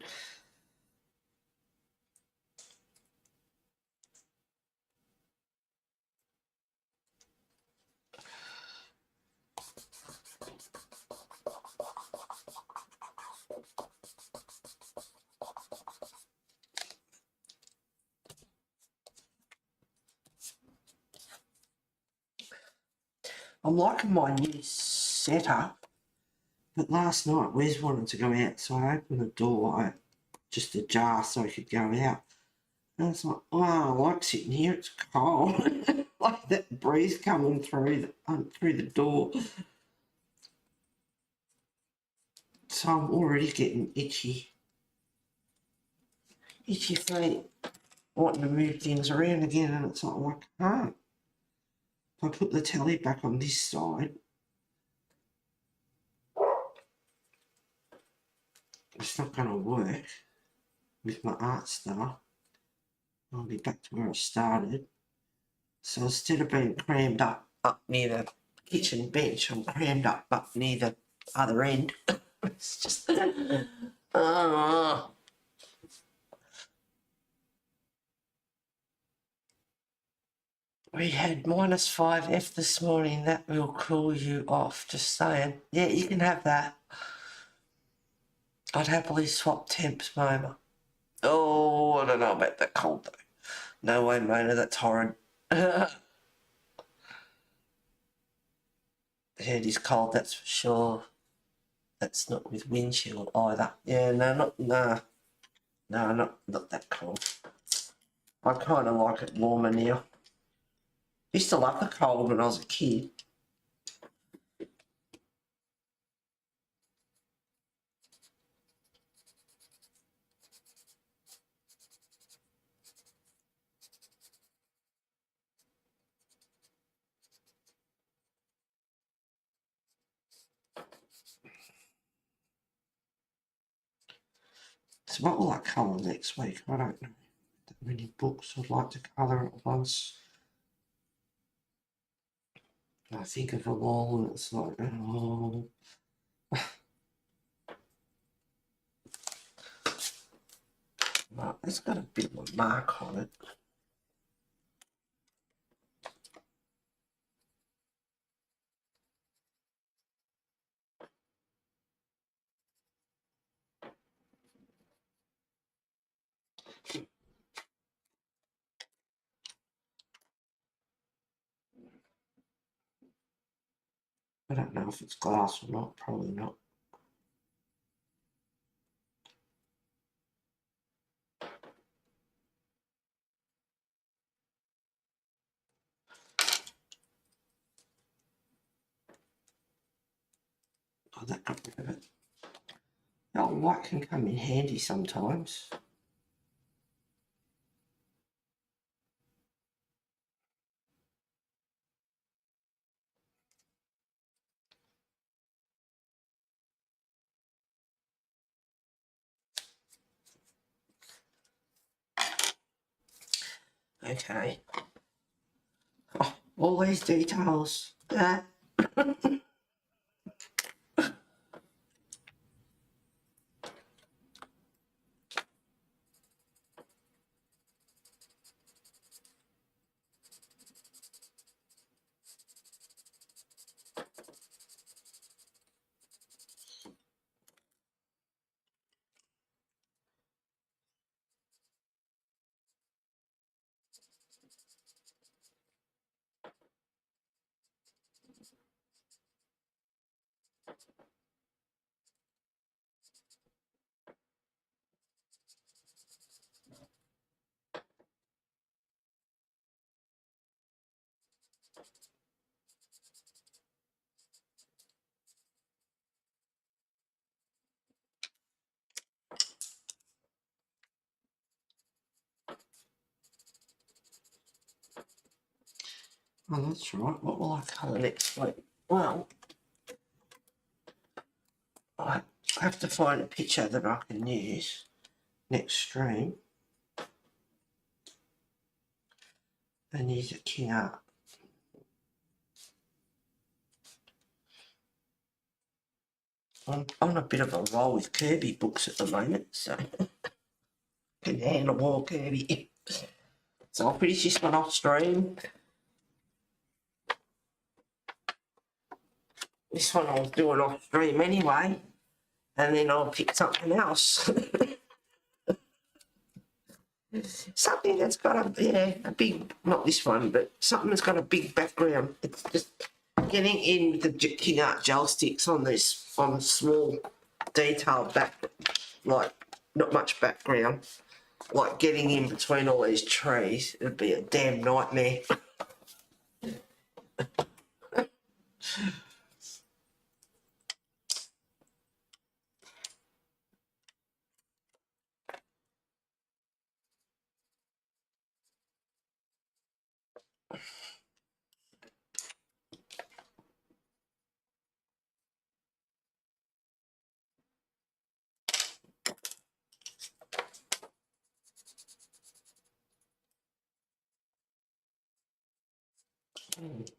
I'm liking my new setup, but last night Wes wanted to go out, so I opened the door, just ajar so he could go out. And I was like, oh, I like sitting here, it's cold. Like that breeze coming through the door. So I'm already getting itchy feet, wanting to move things around again, and it's like, I can't. If I put the telly back on this side, it's not going to work with my art stuff. I'll be back to where I started. So instead of being crammed up near the kitchen bench, I'm crammed up near the other end. It's just... We had -5 this morning. That will cool you off, just saying. Yeah, you can have that. I'd happily swap temps, Mona. Oh, I don't know about that cold, though. No way, Mona, that's horrid. The head is cold, that's for sure. That's not with windshield either. Yeah, no, not that cold. I kind of like it warmer now. Used to love the cold when I was a kid. So what will I colour next week? I don't know. That many books I'd like to colour at once. I think of them all and it's like, oh. Well, it's got a bit of a mark on it. I don't know if it's glass or not, probably not. Oh, that got rid of it. Oh, white can come in handy sometimes. Okay. Oh, all these details. Oh, that's right. What will I colour next week? Well, I have to find a picture that I can use next stream and use a king art. I'm on a bit of a roll with Kirby books at the moment, so can handle more Kirby. So I'll finish this one off stream. This one I'll do it off stream anyway, and then I'll pick something else. Something that's got a big, not this one, but something that's got a big background. It's just getting in with the King Art gel sticks on this, on small detailed back, like not much background, like getting in between all these trees. It'd be a damn nightmare.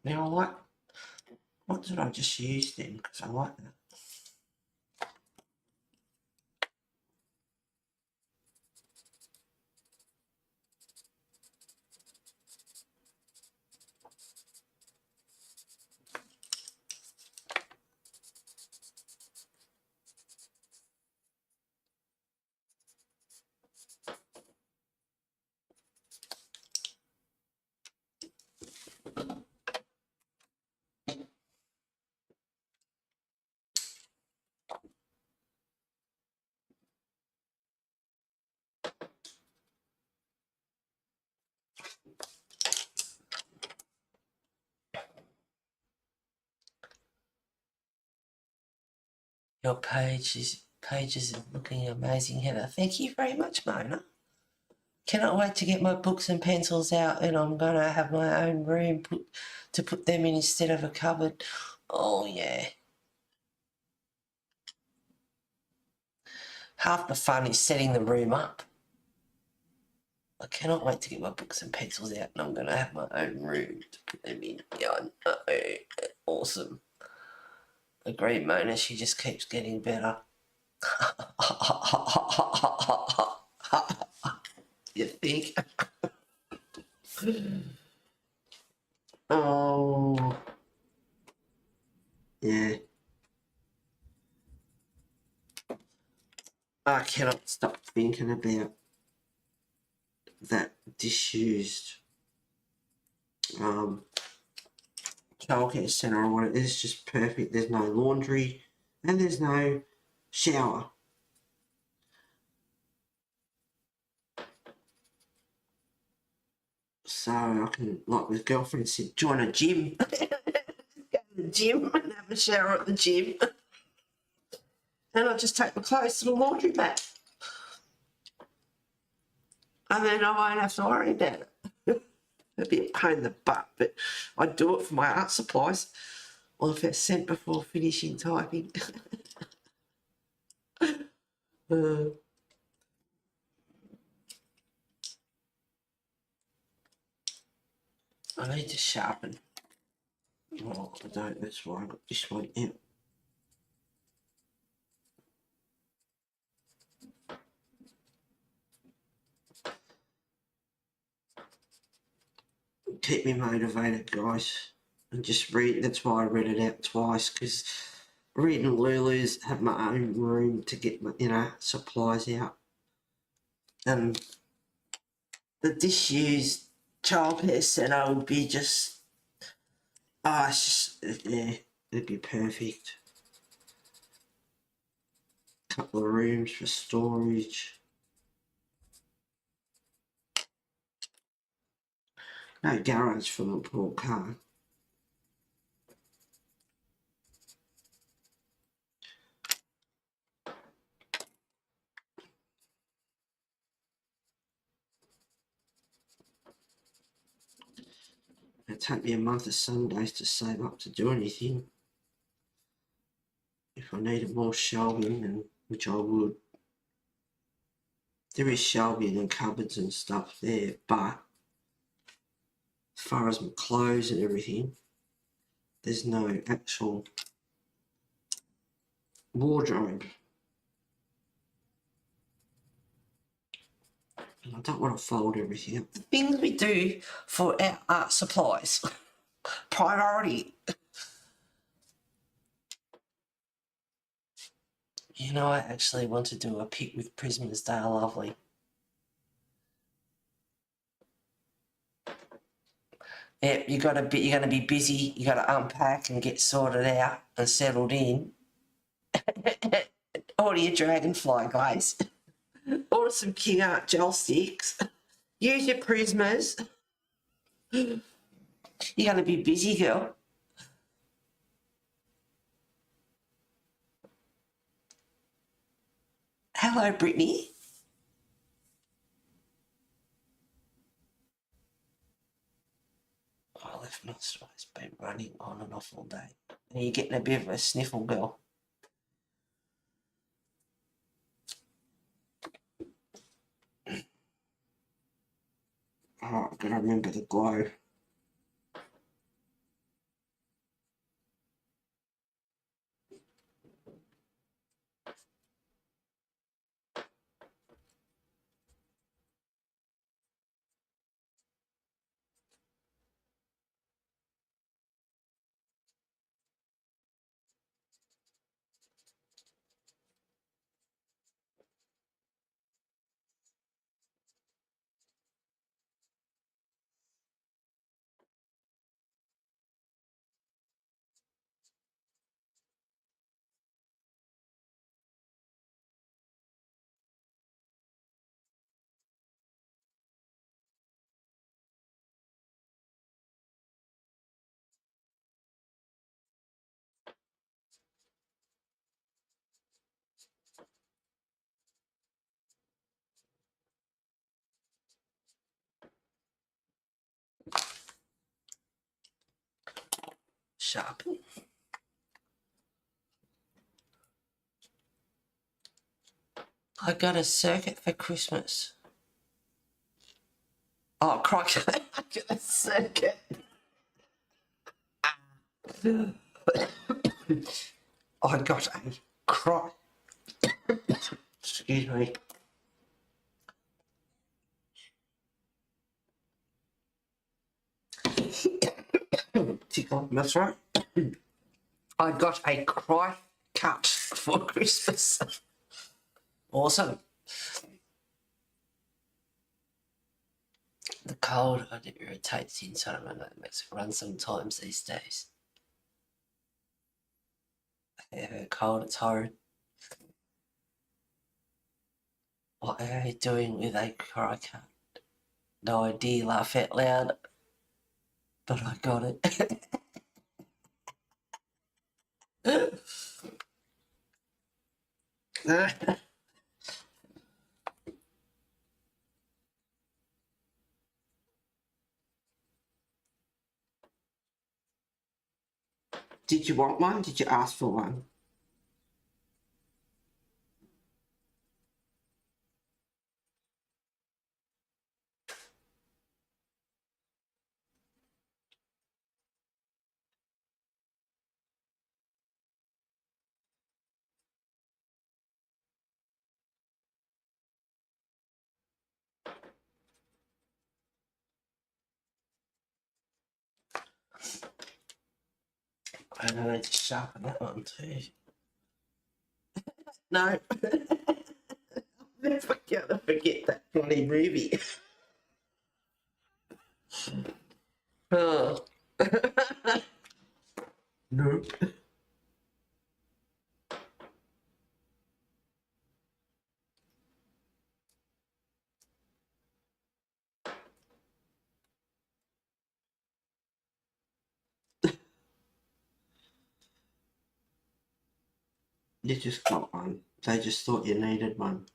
Now I like, what did I just use then? Because I like that. Your pages are looking amazing, Heather. Thank you very much, Mona. Cannot wait to get my books and pencils out, and I'm going to have my own room to put them in instead of a cupboard. Oh, yeah. Half the fun is setting the room up. I cannot wait to get my books and pencils out, and I'm going to have my own room to put them in. Yeah, awesome. Agreed, Mona. She just keeps getting better. You think? Oh, yeah. I cannot stop thinking about that disused childcare centre or what it is. Just perfect. There's no laundry and there's no shower. So I can, like with girlfriend said, join a gym. Go to the gym and have a shower at the gym. And I'll just take my clothes to the laundry mat. And then I won't have to worry about it. It'd be a pain in the butt, but I'd do it for my art supplies. Or if it's sent before finishing typing. I need to sharpen. Oh, I don't, that's why I got this one out. Keep me motivated, guys. And just read, that's why I read it out twice, because reading Lulu's, have my own room to get my, supplies out. And the disused childcare centre would be just, it's just, yeah, it'd be perfect. Couple of rooms for storage. No garage for the poor car. take me a month of Sundays to save up to do anything. If I needed more shelving, and which I would. There is shelving and cupboards and stuff there, but as far as my clothes and everything, there's no actual wardrobe. And I don't want to fold everything up. The things we do for our art supplies. Priority. You know, I actually want to do a pic with Prismas. They are lovely. Yeah, you're going to be busy. You got to unpack and get sorted out and settled in. Order your dragonfly, guys. Order some King Art gel sticks. Use your Prismas. You're going to be busy, girl. Hello, Brittany. I left my space been running on and off all day. And you're getting a bit of a sniffle, girl. Oh, I've got to remember the glow. Sharpen. I got a circuit for Christmas. Oh, crikey. I got a circuit. I got a excuse me. Tickle my throat. I got a cry cut for Christmas. Awesome. The cold, it irritates the inside of my nose. It makes it run sometimes these days. Yeah, cold, it's horrid. What are you doing with a cry cut? No idea, laugh out loud. But I got it. Did you want one? Did you ask for one? I know I need to sharpen that one too. No. Never gonna forget that bloody movie. Oh. No. You just got one. They just thought you needed one.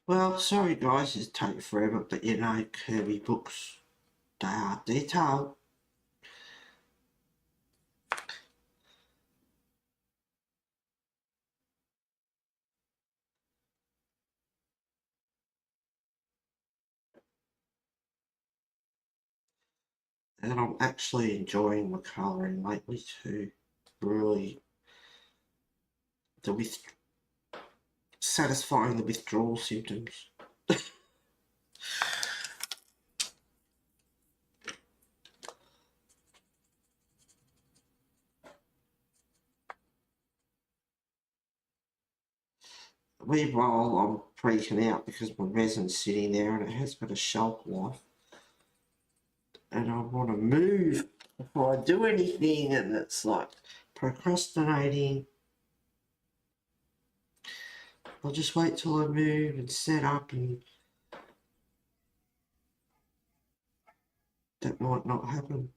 Well, sorry guys, it's taking forever, but you know, Kirby books, they are detailed. And I'm actually enjoying my colouring lately too. Really, satisfying the withdrawal symptoms. Meanwhile, I'm freaking out because my resin's sitting there and it has got a shelf life. And I want to move before I do anything, and it's like procrastinating. I'll just wait till I move and set up, and that might not happen.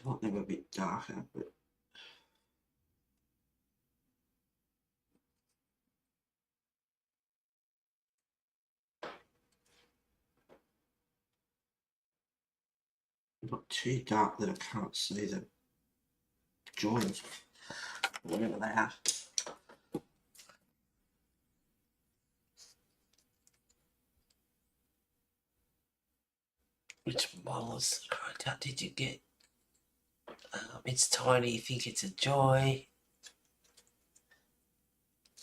I want them a bit darker, but not too dark that I can't see the joins, whatever they are. Which model is correct? Did you get? It's tiny. You think it's a joy.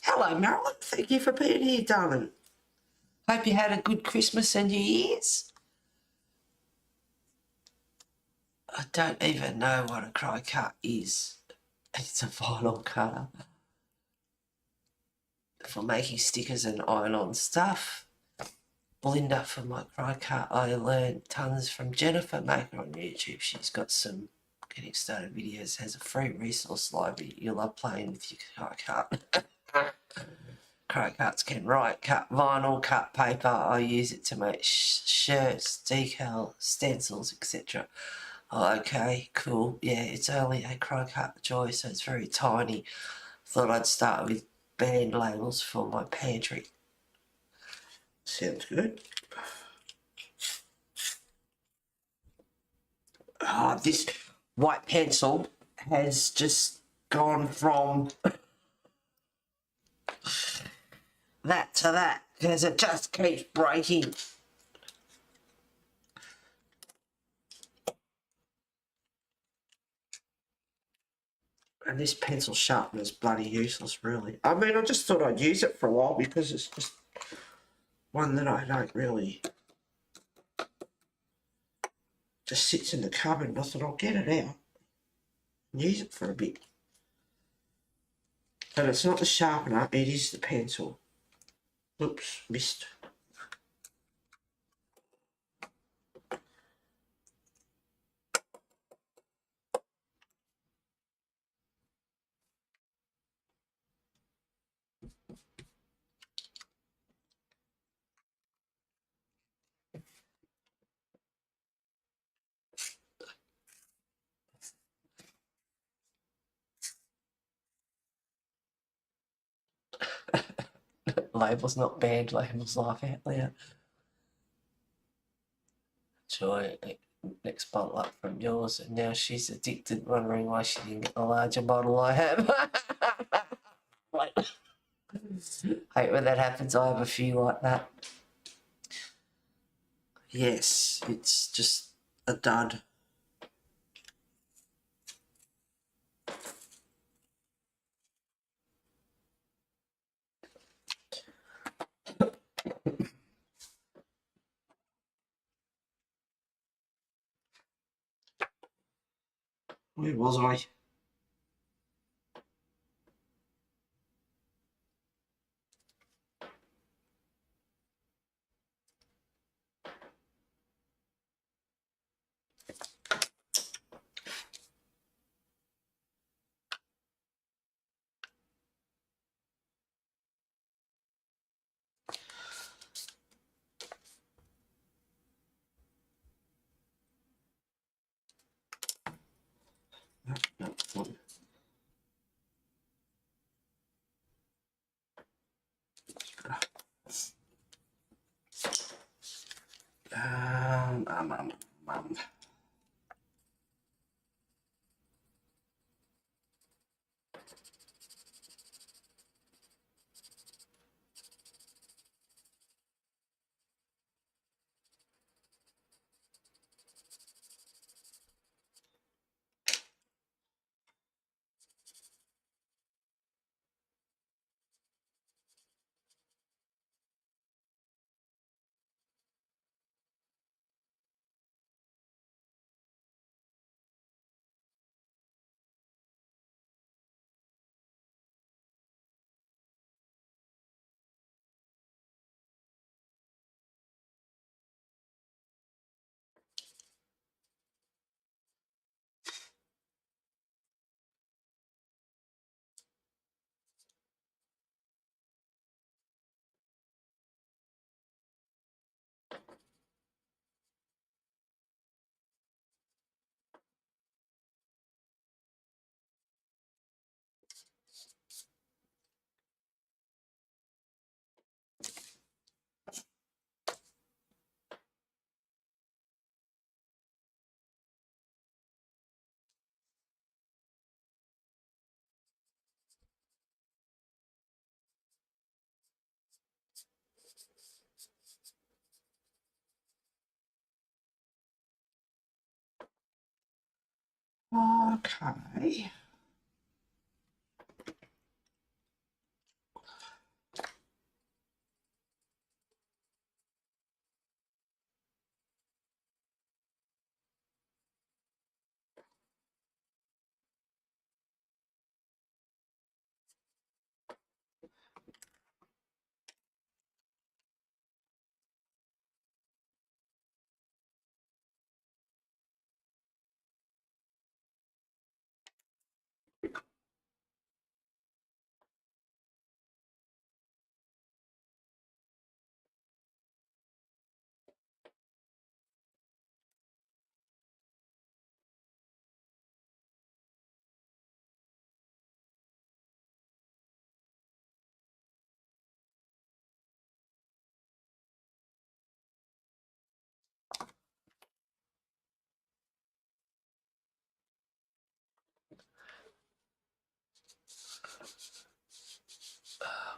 Hello, Marilyn. Thank you for being here, darling. Hope you had a good Christmas and New Year's. I don't even know what a cry cut is. It's a vinyl cutter for making stickers and iron-on stuff. Blender for my cry cut. I learned tons from Jennifer Maker on YouTube. She's got some getting started videos, has a free resource library. You'll love playing with your cry cut. Cry cuts can write, cut vinyl, cut paper. I use it to make shirts, decal, stencils, etc. Oh, okay, cool. Yeah, it's only a cry cut joy, so it's very tiny. Thought I'd start with band labels for my pantry. Sounds good. This white pencil has just gone from that to that because it just keeps breaking. And this pencil sharpener is bloody useless, really. I mean, I just thought I'd use it for a while because it's just one that I don't really... just sits in the cupboard, and I thought I'll get it out and use it for a bit. But it's not the sharpener, it is the pencil. Oops, missed. Labels not banned, labels laugh out loud. Joy, next bottle up from yours, and now she's addicted, wondering why she didn't get the larger bottle I have. Wait. Hate when that happens. I have a few like that. Yes, it's just a dud. Where was I? Okay.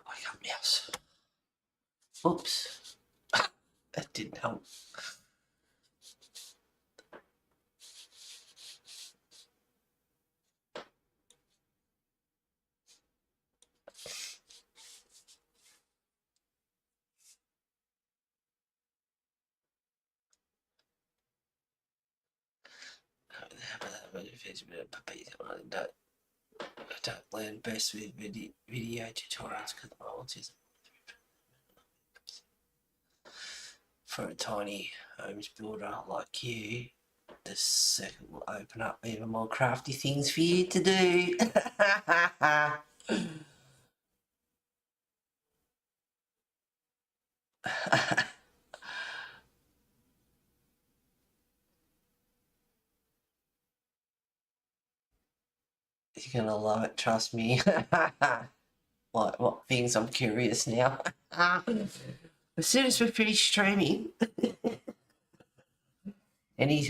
Wake up, mouse. Oops. That didn't help. I don't learn best with video tutorials because my autism. For a tiny homes builder like you, the circuit will open up even more crafty things for you to do. You're gonna love it, trust me. What things? I'm curious now. As soon as we finish streaming, and he,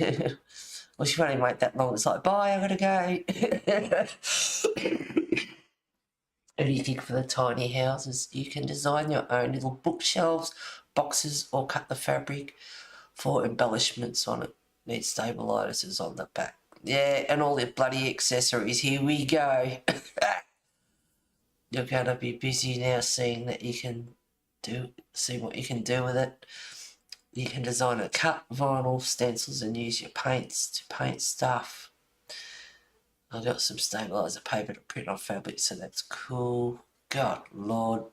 well, she won't even wait that long. It's like, bye, I gotta go. Anything for the tiny houses. You can design your own little bookshelves, boxes, or cut the fabric for embellishments on it. Need stabilizers on the back. Yeah, and all the bloody accessories. Here we go. You're going to be busy now seeing what you can do with it. You can design a cut vinyl stencils and use your paints to paint stuff. I've got some stabilizer paper to print on fabric, so that's cool. God, Lord.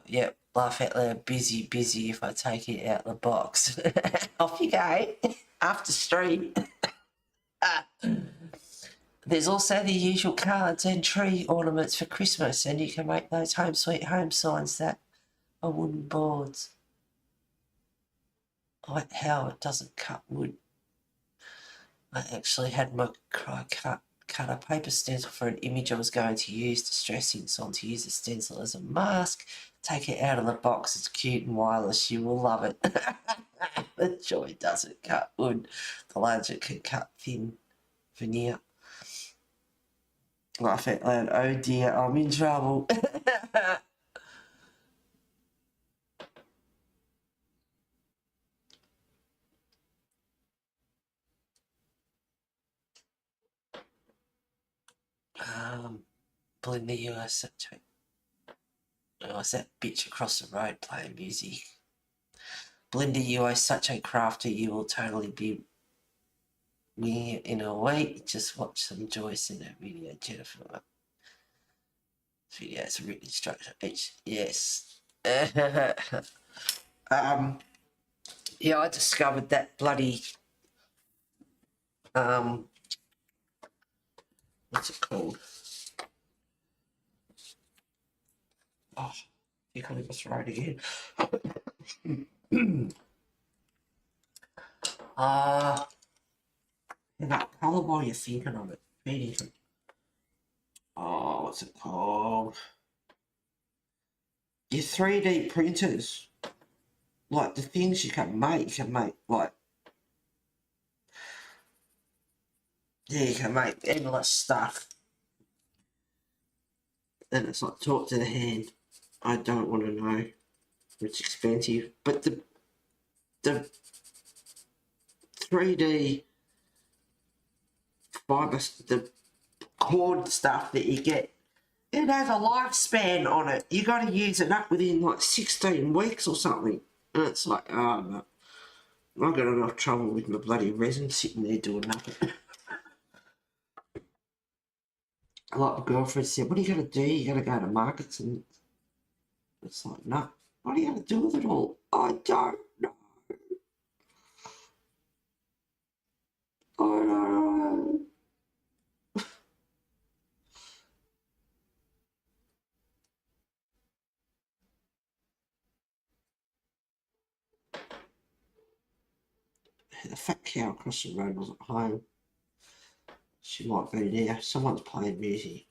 Yep, laugh out loud, busy if I take it out the box. Off you go, after stream. There's also the usual cards and tree ornaments for Christmas, and you can make those home sweet home signs that are wooden boards. I like how it doesn't cut wood. I actually had my cut a paper stencil for an image I was going to use distressing, so to use the stencil as a mask. Take it out of the box, it's cute and wireless, you will love it. The joy doesn't cut wood, the larger it can cut thin veneer. Laugh out loud, oh dear, I'm in trouble. Blend the US. Oh, it's that bitch across the road playing music. Blender, you are such a crafter, you will totally be winging it in a week. Just watch some Joyce in that video, Jennifer. This video has a written instruction. Yes. Yeah, I discovered that bloody what's it called? Oh, you can't even throw it again. That colour while you're thinking of it. Very different. Oh, what's it called? Your 3D printers. Like the things you can make like, yeah, you can make endless stuff. And it's like talk to the hand. I don't want to know. It's expensive. But the 3D fibre, the cord stuff that you get, it has a lifespan on it. You got to use it up within like 16 weeks or something. And it's like, oh no. I've got enough trouble with my bloody resin sitting there doing nothing. Like my girlfriend said, what are you going to do? You got to go to markets, and it's like, no. What are you going to do with it all? I don't know. I don't know. The fat cow across the road was at home. She might be there. Someone's playing music.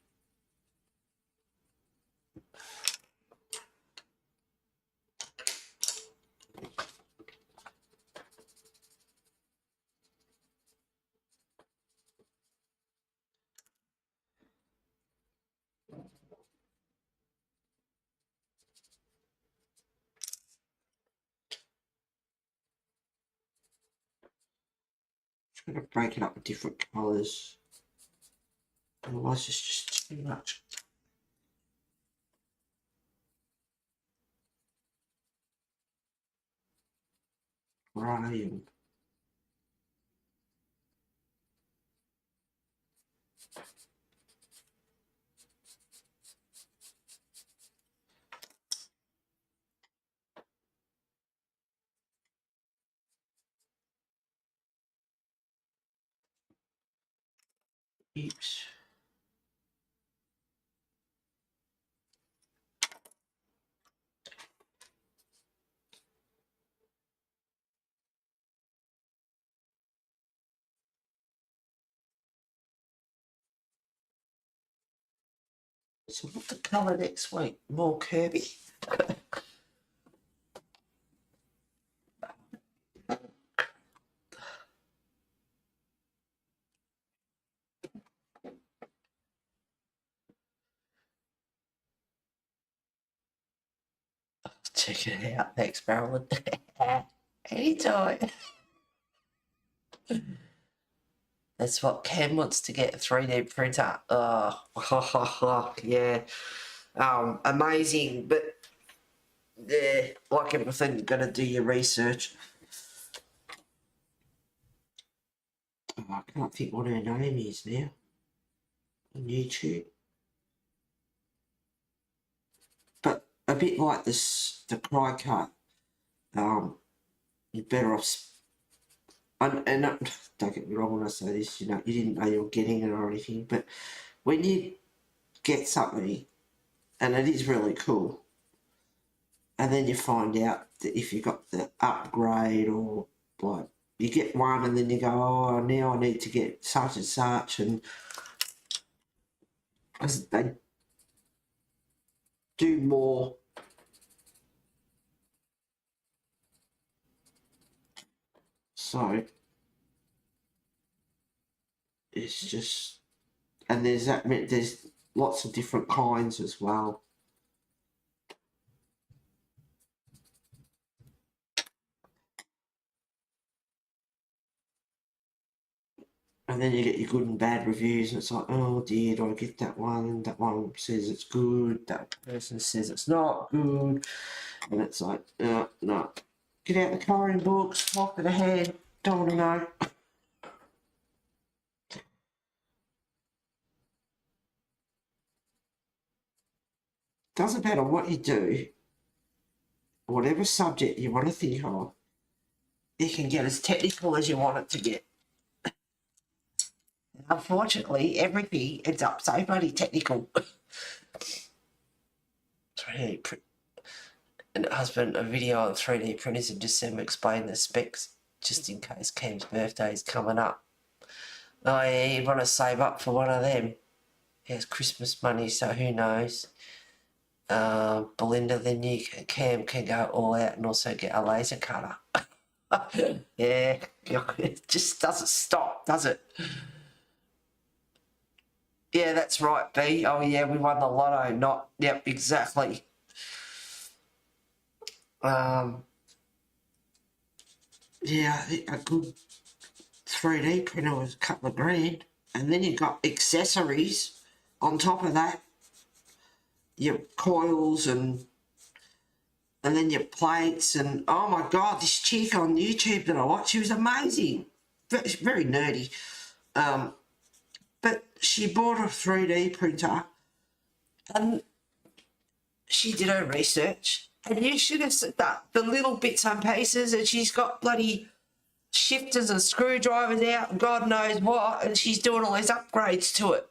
I'm going to break it up with different colours. Otherwise it's just too much. Grey and oops. So what's the colour next week? More Kirby? Check it out next, Marilyn. Anytime. That's what Cam wants to get, a 3D printer. Oh, yeah. Amazing, but yeah, like everything, you've got to do your research. Oh, I can't think what her name is now on YouTube. But a bit like this, the cry cut, you're better off. And don't get me wrong when I say this, you know, you didn't know you were getting it or anything, but when you get something, and it is really cool, and then you find out that if you got the upgrade or like you get one and then you go, oh, now I need to get such and such, and as they do more. So it's just, and there's lots of different kinds as well. And then you get your good and bad reviews, and it's like, oh dear, do I get that one? That one says it's good, that person says it's not good. And it's like, no. Get out the colouring books, talk to the head, don't want to know. Doesn't matter what you do, whatever subject you want to think of, you can get as technical as you want it to get. Unfortunately, everything ends up so bloody technical. 3D print. And husband, a video on 3D printers in December explaining the specs, just in case Cam's birthday is coming up. Oh yeah, you want to save up for one of them. He has Christmas money, so who knows. Belinda, then Cam can go all out and also get a laser cutter. Yeah, it just doesn't stop, does it? Yeah, that's right, B. Oh yeah, we won the lotto. Not, yep, exactly. Yeah, a good 3D printer was a couple of grand, and then you got accessories on top of that. Your coils and then your plates, and oh my god, this chick on YouTube that I watched, she was amazing, very nerdy, but she bought a 3D printer and she did her research, and you should have said that the little bits and pieces, and she's got bloody shifters and screwdrivers out and God knows what, and she's doing all these upgrades to it,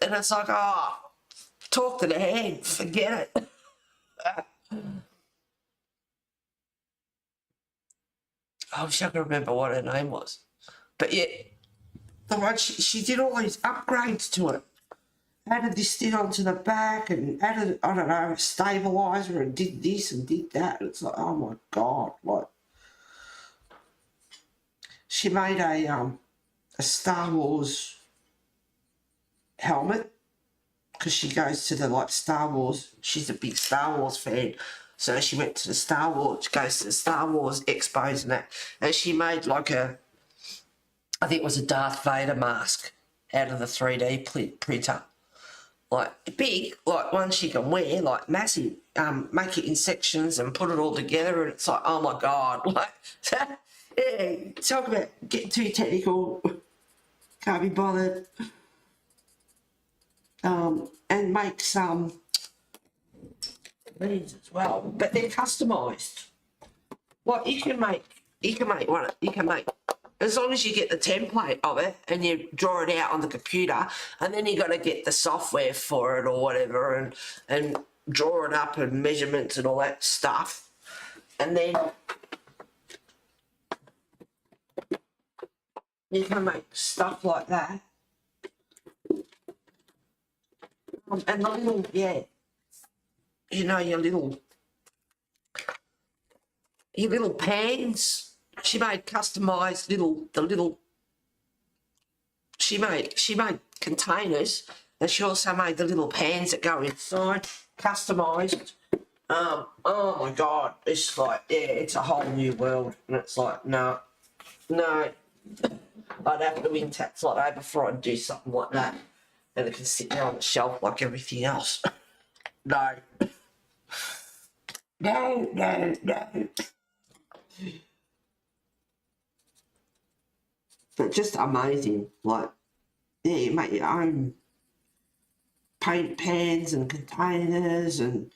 and it's like, oh, talk to the head, forget it. I wish I could remember what her name was. But yeah, the one she did all these upgrades to it. Added this thing onto the back and added, I don't know, a stabilizer and did this and did that. And it's like, oh my god, what? She made a Star Wars helmet, because she goes to the Star Wars. She's a big Star Wars fan. So she went to the Star Wars, goes to the Star Wars expos and that. And she made like I think it was a Darth Vader mask out of the 3D printer. Like big, like one she can wear, like massive, make it in sections and put it all together, and it's like, oh my god, like, yeah, talk about getting too technical, can't be bothered. And make some these as well, but they're customised. Like you can make one, you can make, as long as you get the template of it and you draw it out on the computer, and then you got to get the software for it or whatever, and draw it up and measurements and all that stuff, and then you can make stuff like that. And the little, yeah, you know, your little pans. She made customised she made containers, and she also made the little pans that go inside, customised. Oh my god, it's like, yeah, it's a whole new world, and it's like, no, I'd have to win tax like that before I'd do something like that, and it can sit there on the shelf like everything else. No. No. But just amazing, like, yeah, you make your own paint pans and containers, and,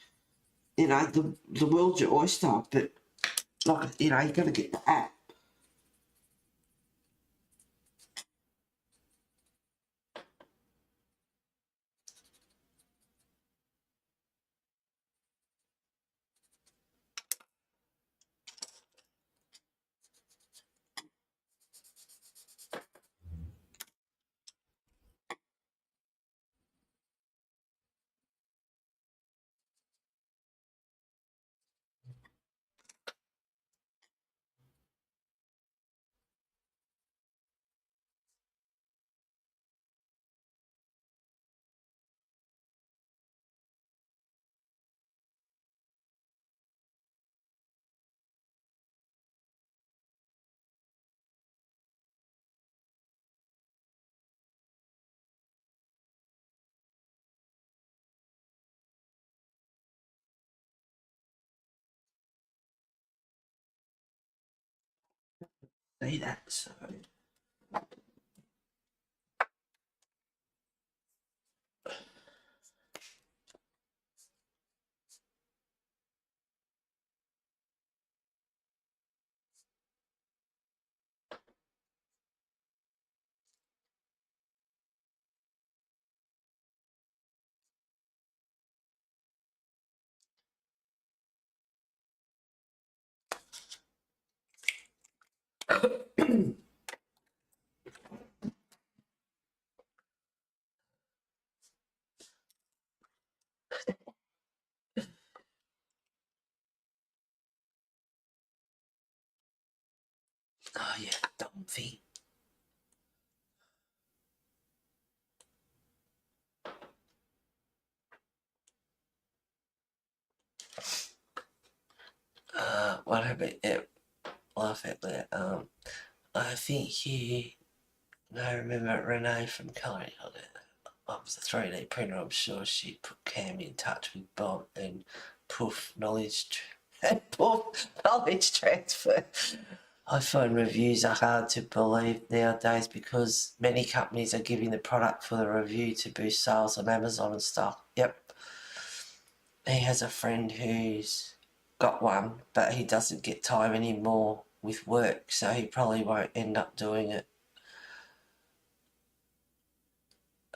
you know, the world's your oyster, but, like, you know, you got to get the app. see that, so. Oh yeah, dumb thing. What happened? Yeah, laugh at that. I think I remember Renee from Colouring on it. I was a 3D printer. I'm sure she put Cam in touch with Bob and poof, knowledge transfer. iPhone reviews are hard to believe nowadays because many companies are giving the product for the review to boost sales on Amazon and stuff. Yep. He has a friend who's got one, but he doesn't get time anymore with work, so he probably won't end up doing it.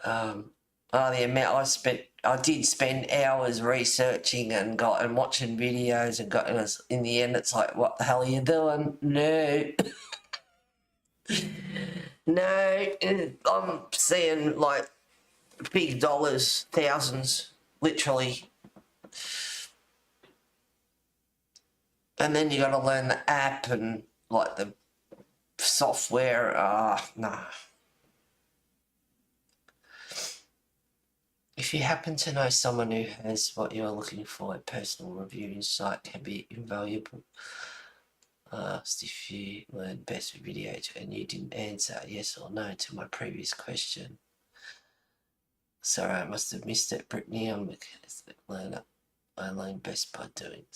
The amount I did spend hours researching and watching videos and in the end it's like, what the hell are you doing? No. No, I'm seeing like big dollars, thousands, literally. And then you got to learn the app and like the software. No. If you happen to know someone who has what you're looking for, a personal review insight can be invaluable. If you learned best with video and you didn't answer yes or no to my previous question. Sorry, I must have missed it, Brittany. I'm a mechanistic learner. I learn best by doing.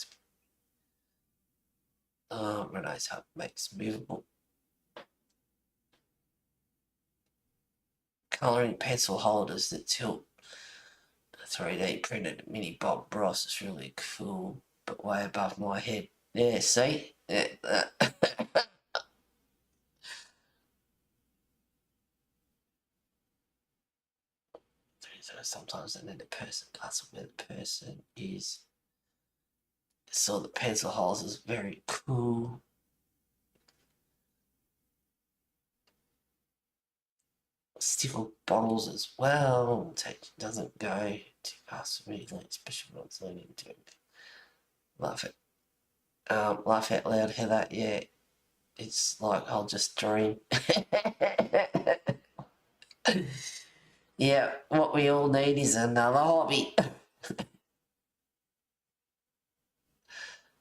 Renee's hub makes movable. Colouring pencil holders that tilt. 3D printed mini Bob Ross is really cool, but way above my head. Yeah, see? Yeah, sometimes I need a person plus where the person is. So the pencil holes is very cool. Stickle bottles as well. Doesn't go too fast for me, like especially when it's learning to laugh it. Laugh out loud, Heather. Yeah, it's like I'll just dream. Yeah, what we all need is another hobby.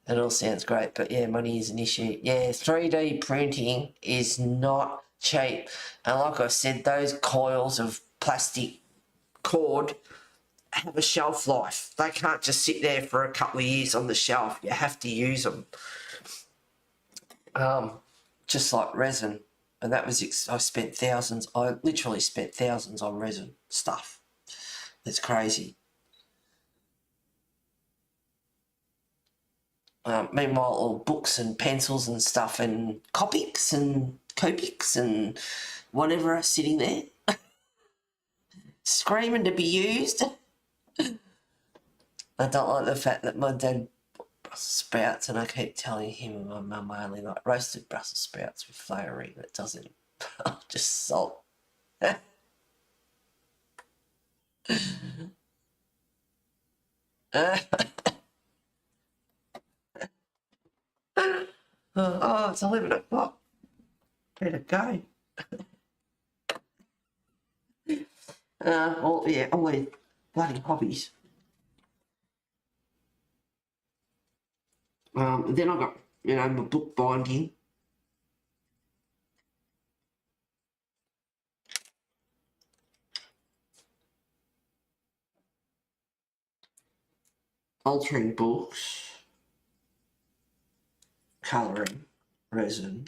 It all sounds great, but yeah, money is an issue. Yeah, 3D printing is not cheap. And like I said, those coils of plastic cord have a shelf life. They can't just sit there for a couple of years on the shelf. You have to use them. Just like resin. And that was, I spent thousands, I literally spent thousands on resin stuff. It's crazy. Meanwhile, all books and pencils and stuff and Copics and Copics and whatever are sitting there screaming to be used. I don't like the fact that my dad Brussels sprouts and I keep telling him and my mum I only like roasted Brussels sprouts with flavouring that doesn't just salt. Oh, it's 11 o'clock. Better go. Well, yeah, all these bloody hobbies. Then I got, my book binding. Altering books. Colouring. Resin.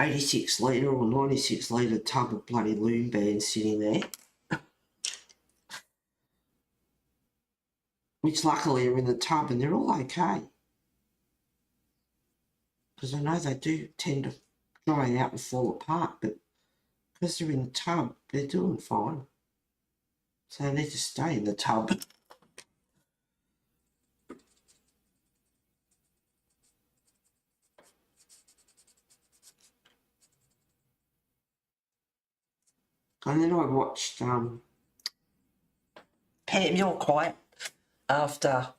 86 litre or 96 litre tub of bloody loom bands sitting there, which luckily are in the tub and they're all okay. Because I know they do tend to dry out and fall apart, but because they're in the tub, they're doing fine. So they need to stay in the tub. And then I watched Pam, You're Quiet after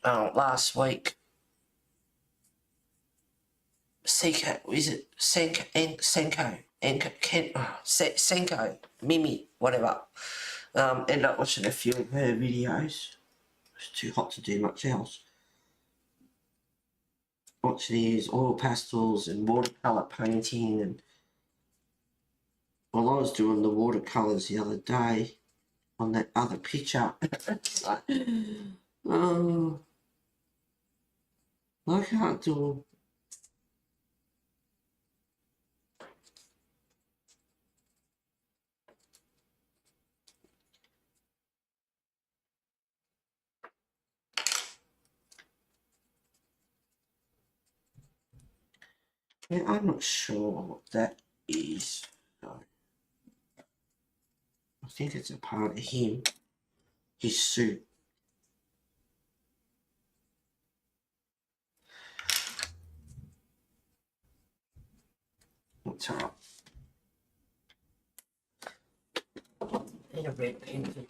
last week. Senko, Mimi, whatever. Ended up watching a few of her videos. It's too hot to do much else. Watching her use oil pastels and watercolour painting, and well, I was doing the watercolours the other day on that other picture. It's like, I can't do them. Yeah, I'm not sure what that is. No. I think it's a part of him, his suit. What's up? And a red pencil.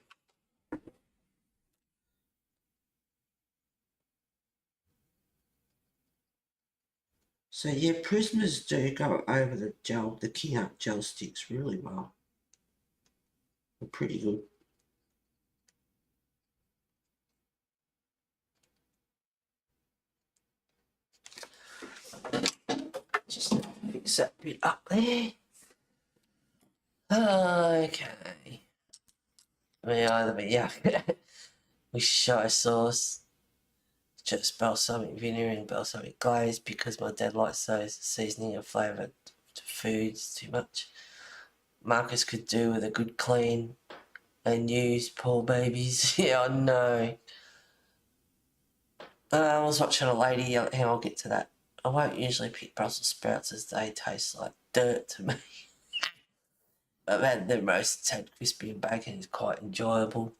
So yeah, Prismas do go over the King Up gel sticks really well. They're pretty good. Just fix that bit up there. Okay. With soy sauce, just balsamic vinegar and balsamic glaze, because my dad likes those seasoning and flavour to foods too much. Marcus could do with a good clean and use, poor babies. Yeah, I know. I was watching a lady, hang on, I'll get to that. I won't usually pick Brussels sprouts as they taste like dirt to me. But man, the roasted crispy and bacon is quite enjoyable.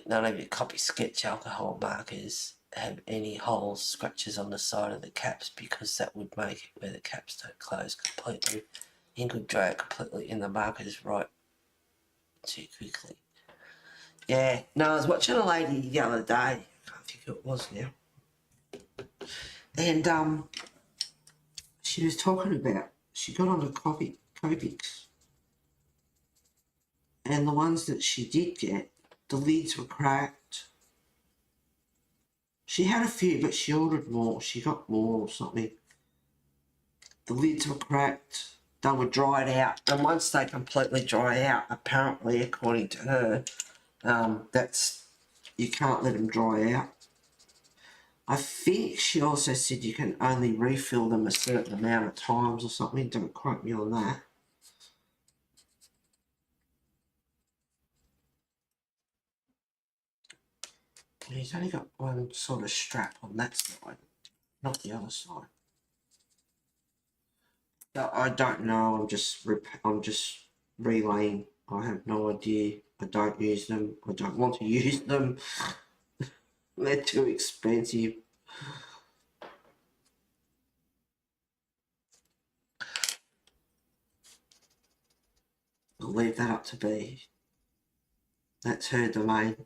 None of your copy sketch alcohol markers have any holes, scratches on the side of the caps, because that would make it where the caps don't close completely. Ink would dry it completely and the markers right too quickly. Yeah, no, I was watching a lady the other day, I can't think who it was now, and she was talking about, she got onto Copics, and the ones that she did get, the lids were cracked. She had a few, but she ordered more. She got more or something. The lids were cracked. They were dried out. And once they completely dry out, apparently, according to her, you can't let them dry out. I think she also said you can only refill them a certain amount of times or something. Don't quote me on that. He's only got one sort of strap on that side, not the other side. I don't know. I'm just relaying. I have no idea. I don't use them. I don't want to use them. They're too expensive. I'll leave that up to B. That's her domain.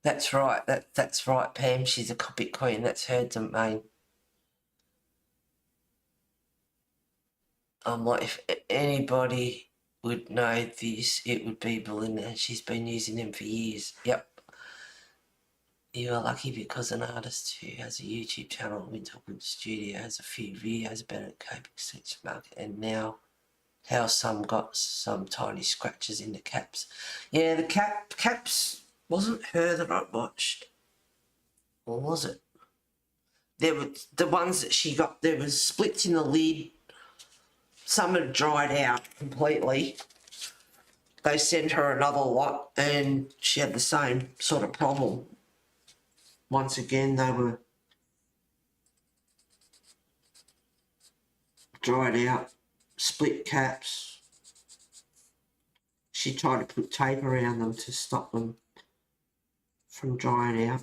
That's right. That's right, Pam. She's a copy queen. That's her domain. I'm like, if anybody would know this, it would be Belinda, and she's been using them for years. Yep. You are lucky, because an artist who has a YouTube channel, Winterwood Studio, has a few videos about it, Copic Stitch Market, and now how some got some tiny scratches in the caps. Yeah, the caps wasn't her that I watched, or was it? There were the ones that she got. There was splits in the lid. Some had dried out completely. They sent her another lot, and she had the same sort of problem. Once again, they were dried out, split caps. She tried to put tape around them to stop them from drying out.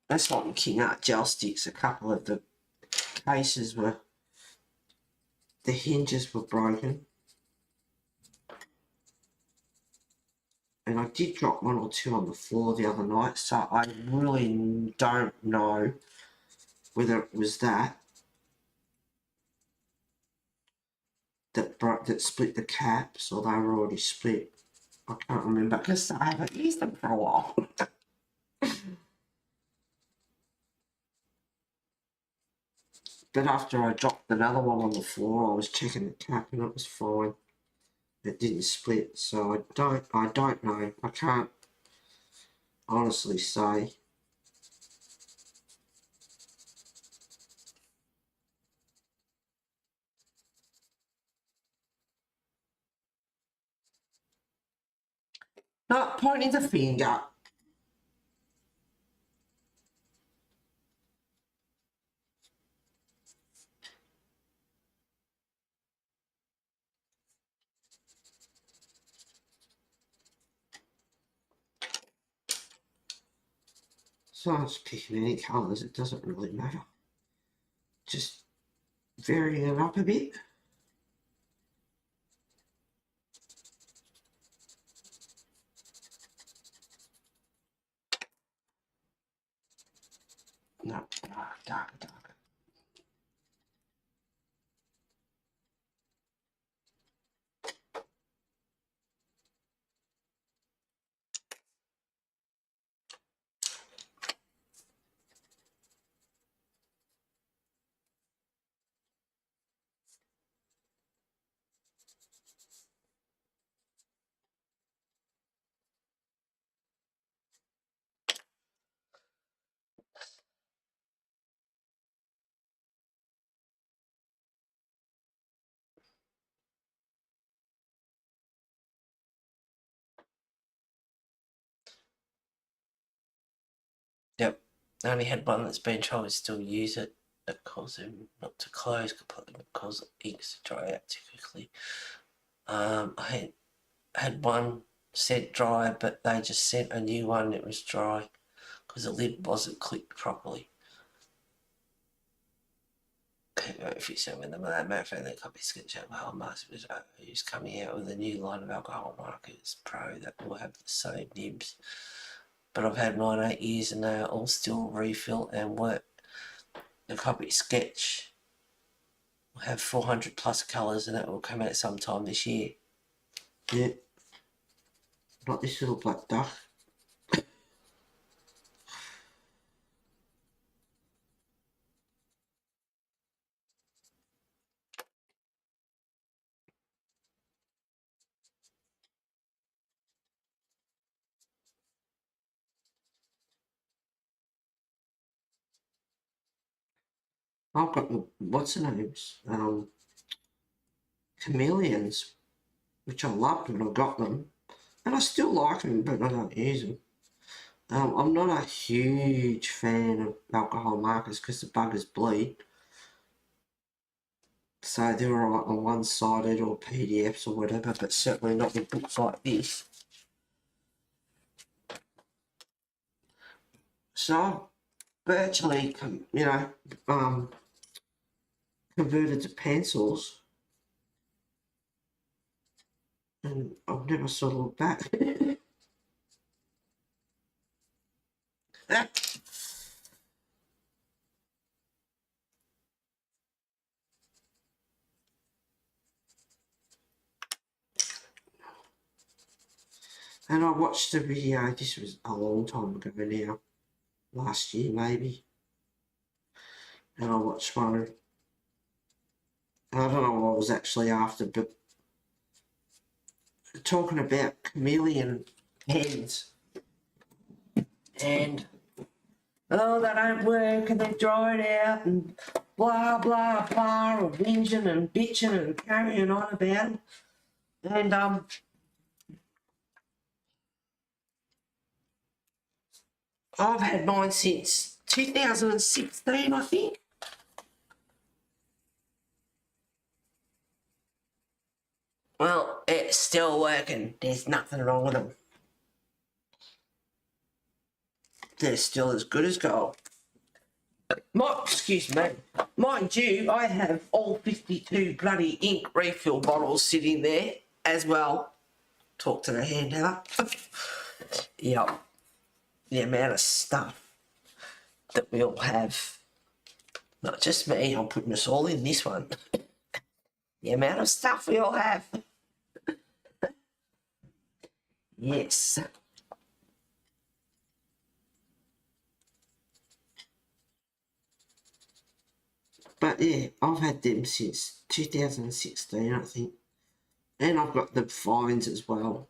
That's like King Art gel sticks. A couple of the cases were, the hinges were broken. And I did drop one or two on the floor the other night, so I really don't know whether it was that split the caps, or they were already split. I can't remember because I haven't used them for a while. But after I dropped another one on the floor, I was checking the cap and it was fine. It didn't split, so I don't know. I can't honestly say. Not pointing the finger. So I was picking any colours, it doesn't really matter. Just varying it up a bit. No, darker. Yep. I only had one that's been trying to still use it. That caused them not to close completely, but cause inks to dry out too quickly. I had one sent dry, but they just sent a new one that was dry because the lid wasn't clicked properly. If you send me them, that matter that copy sketch alcohol markers who's coming out with a new line of alcohol markers pro that will have the same nibs. But I've had mine 8 years and they are all still refill and work. The copy sketch will have 400 plus colours and it will come out sometime this year. Yeah. Not this little black duck. I've got the, what's the names? Chameleons, which I loved when I got them. And I still like them, but I don't use them. I'm not a huge fan of alcohol markers because the buggers bleed. So they're alright on one-sided or PDFs or whatever, but certainly not with books like this. So virtually, converted to pencils, and I've never sort of looked back. And I watched a video, this was a long time ago now, last year maybe. And I watched one, I don't know what I was actually after, but talking about chameleon pens. And, oh, they don't work and they've dried out and blah, blah, blah, and whinging and bitching and carrying on about them. And, I've had mine since 2016, I think. Well, it's still working. There's nothing wrong with them. They're still as good as gold. Excuse me. Mind you, I have all 52 bloody ink refill bottles sitting there as well. Talk to the handler. Yep. The amount of stuff that we all have. Not just me, I'm putting us all in this one. The amount of stuff we all have. Yes. But yeah, I've had them since 2016, I think. And I've got the fines as well.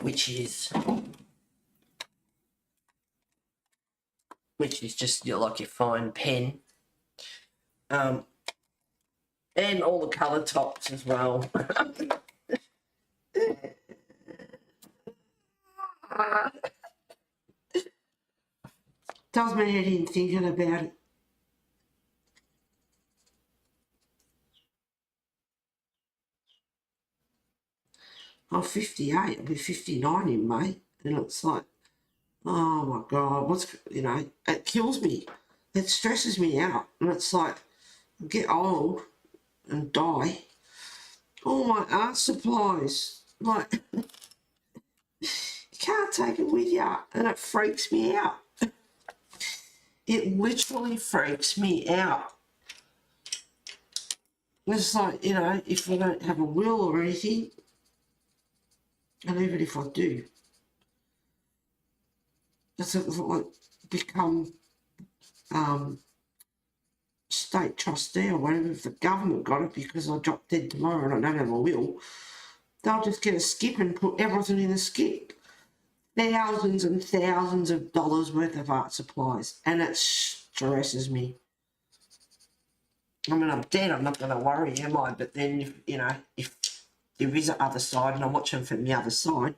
Which is just like your fine pen. And all the colour tops as well. Does my head in thinking about it. I'm 58, I'll be 59 in May, and it's like, oh my God, it kills me. It stresses me out, and it's like, I get old and die. All my art supplies, like, you can't take it with you, and it freaks me out. It literally freaks me out. It's like, if I don't have a will or anything, and even if I do, it's like become state trustee or whatever. If the government got it because I drop dead tomorrow and I don't have a will, they'll just get a skip and put everything in a skip. Thousands and thousands of dollars worth of art supplies, and it stresses me. I mean, I'm dead, I'm not going to worry, am I? But then, if there is an other side and I'm watching from the other side,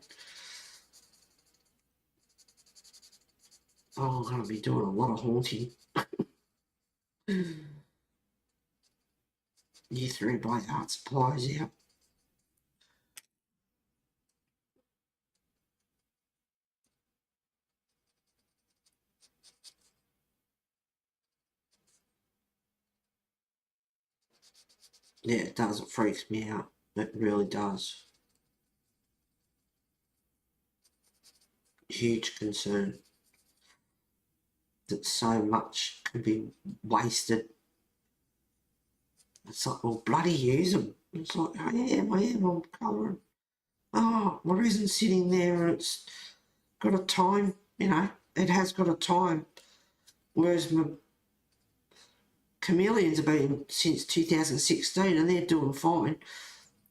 I'm going to be doing a lot of haunting. Year 3 buy art supplies out. Yeah, it does. It freaks me out. It really does. Huge concern that so much can be wasted. It's like, well, bloody use them. It's like, I am, I'm colouring. Oh, my resin's sitting there and it's got a time, it has got a time. Whereas my chameleons have been since 2016 and they're doing fine.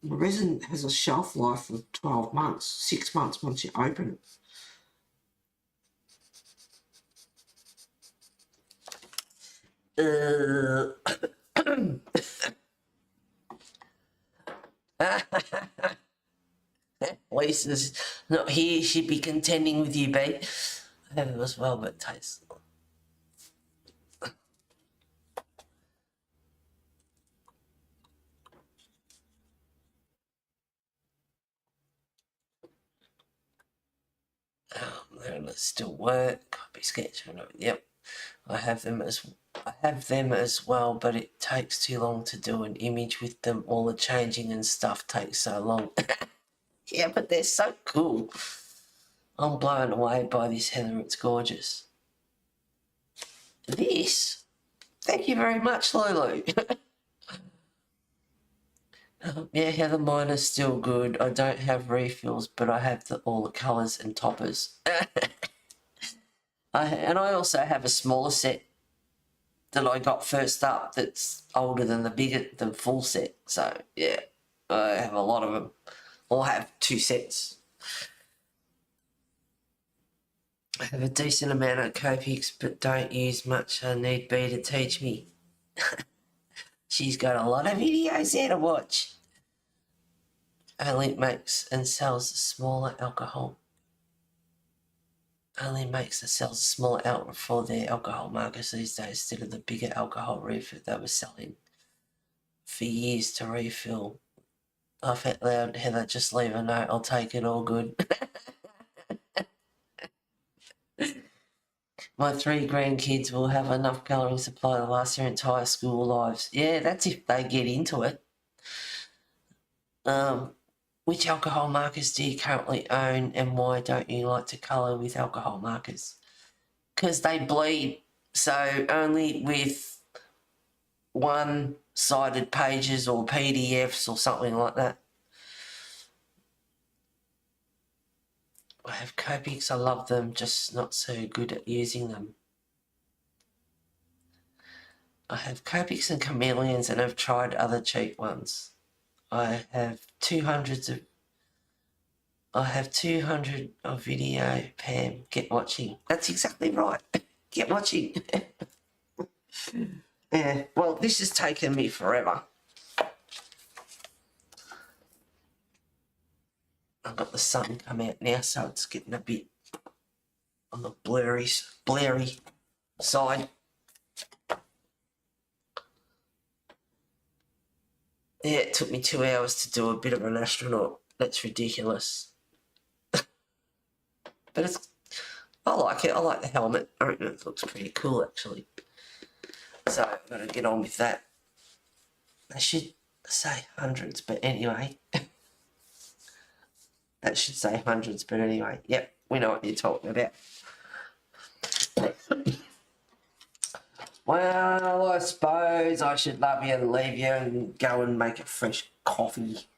The resin has a shelf life of 12 months, 6 months once you open it. Lisa's not here, she'd be contending with you, babe. I have it as well, but it tastes. They'll still work. Copy sketch. Yep, I have them as well, but it takes too long to do an image with them. All the changing and stuff takes so long. Yeah, but they're so cool. I'm blown away by this, Heather. It's gorgeous. This? Thank you very much, Lolo. Yeah, Heather, mine is still good. I don't have refills, but I have all the colours and toppers. And I also have a smaller set that I got first up that's older than the full set. So, yeah, I have a lot of them. I'll have 2 sets. I have a decent amount of Copics, but don't use much. I need B to teach me. She's got a lot of videos there to watch. Only makes and sells smaller alcohol. Only makes and sells smaller alcohol for their alcohol markers these days instead of the bigger alcohol refill they were selling for years to refill. Laugh out loud, Heather, just leave a note. I'll take it, all good. My 3 grandkids will have enough colouring supply to last their entire school lives. Yeah, that's if they get into it. Which alcohol markers do you currently own and why don't you like to colour with alcohol markers? Because they bleed, so only with one-sided pages or PDFs or something like that. I have Copics, I love them, just not so good at using them. I have Copics and Chameleons and I've tried other cheap ones. I have 200 of video, Pam. Get watching. That's exactly right. Get watching. Yeah, well, this has taken me forever. I've got the sun come out now, so it's getting a bit on the blurry side. Yeah, it took me 2 hours to do a bit of an astronaut. That's ridiculous. But I like it. I like the helmet. I reckon it looks pretty cool, actually. So I've got to get on with that. I should say hundreds, but anyway. That should say hundreds, but anyway. Yep, we know what you're talking about. Well, I suppose I should love you and leave you and go and make a fresh coffee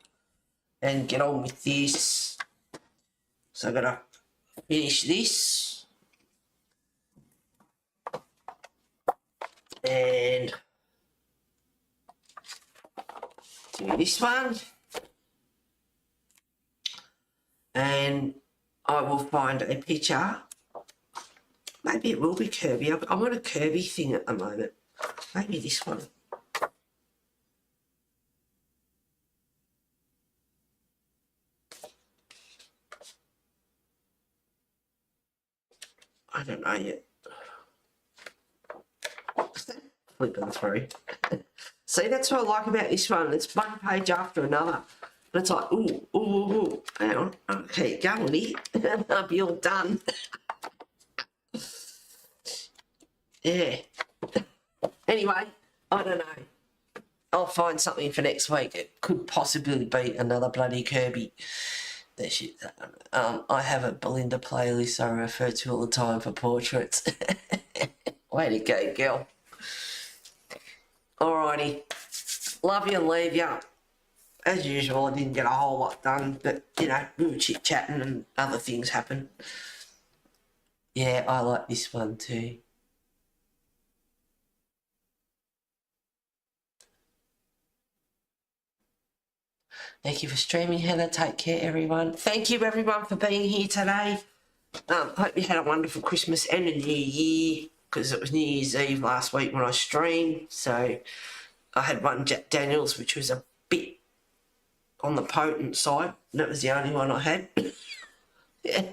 and get on with this. So I've got to finish this and do this one, and I will find a picture. Maybe it will be Kirby. I'm on a Kirby thing at the moment. Maybe this one. I don't know yet. Flipping through. See, that's what I like about this one. It's one page after another. And it's like, ooh, ooh, ooh, ooh. Hang on. Okay, go on here. I'll be all done. Yeah. Anyway, I don't know. I'll find something for next week. It could possibly be another bloody Kirby. I have a Belinda playlist I refer to all the time for portraits. Way to go, girl. Alrighty. Love you and leave you. As usual, I didn't get a whole lot done, but, you know, we were chit-chatting and other things happen. Yeah, I like this one too. Thank you for streaming, Heather. Take care, everyone. Thank you, everyone, for being here today. Hope you had a wonderful Christmas and a New Year, because it was New Year's Eve last week when I streamed. So I had one Jack Daniels, which was a bit on the potent side. That was the only one I had. Yeah,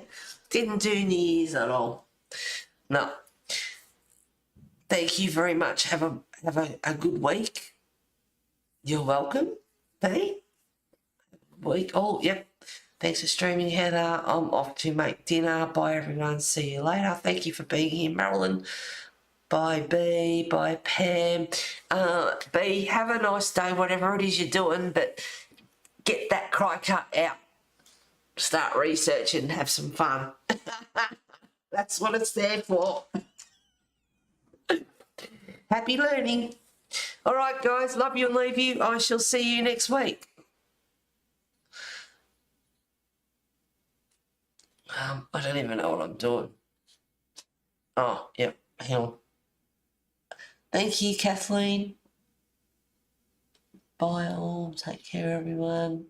didn't do New Year's at all. No. Thank you very much. Have a good week. You're welcome. Hey. Week. Oh, yep. Thanks for streaming, Heather. I'm off to make dinner. Bye, everyone. See you later. Thank you for being here, Marilyn. Bye, B. Bye, Pam. B, have a nice day, whatever it is you're doing, but get that cry cut out. Start researching, have some fun. That's what it's there for. Happy learning. All right, guys. Love you and leave you. I shall see you next week. I don't even know what I'm doing. Oh, yep, hang on. Thank you, Kathleen. Bye all. Take care, everyone.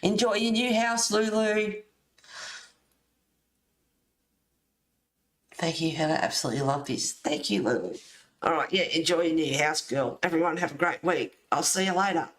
Enjoy your new house, Lulu. Thank you, Hannah. Absolutely love this. Thank you, Lulu. All right, yeah, enjoy your new house, girl. Everyone have a great week. I'll see you later.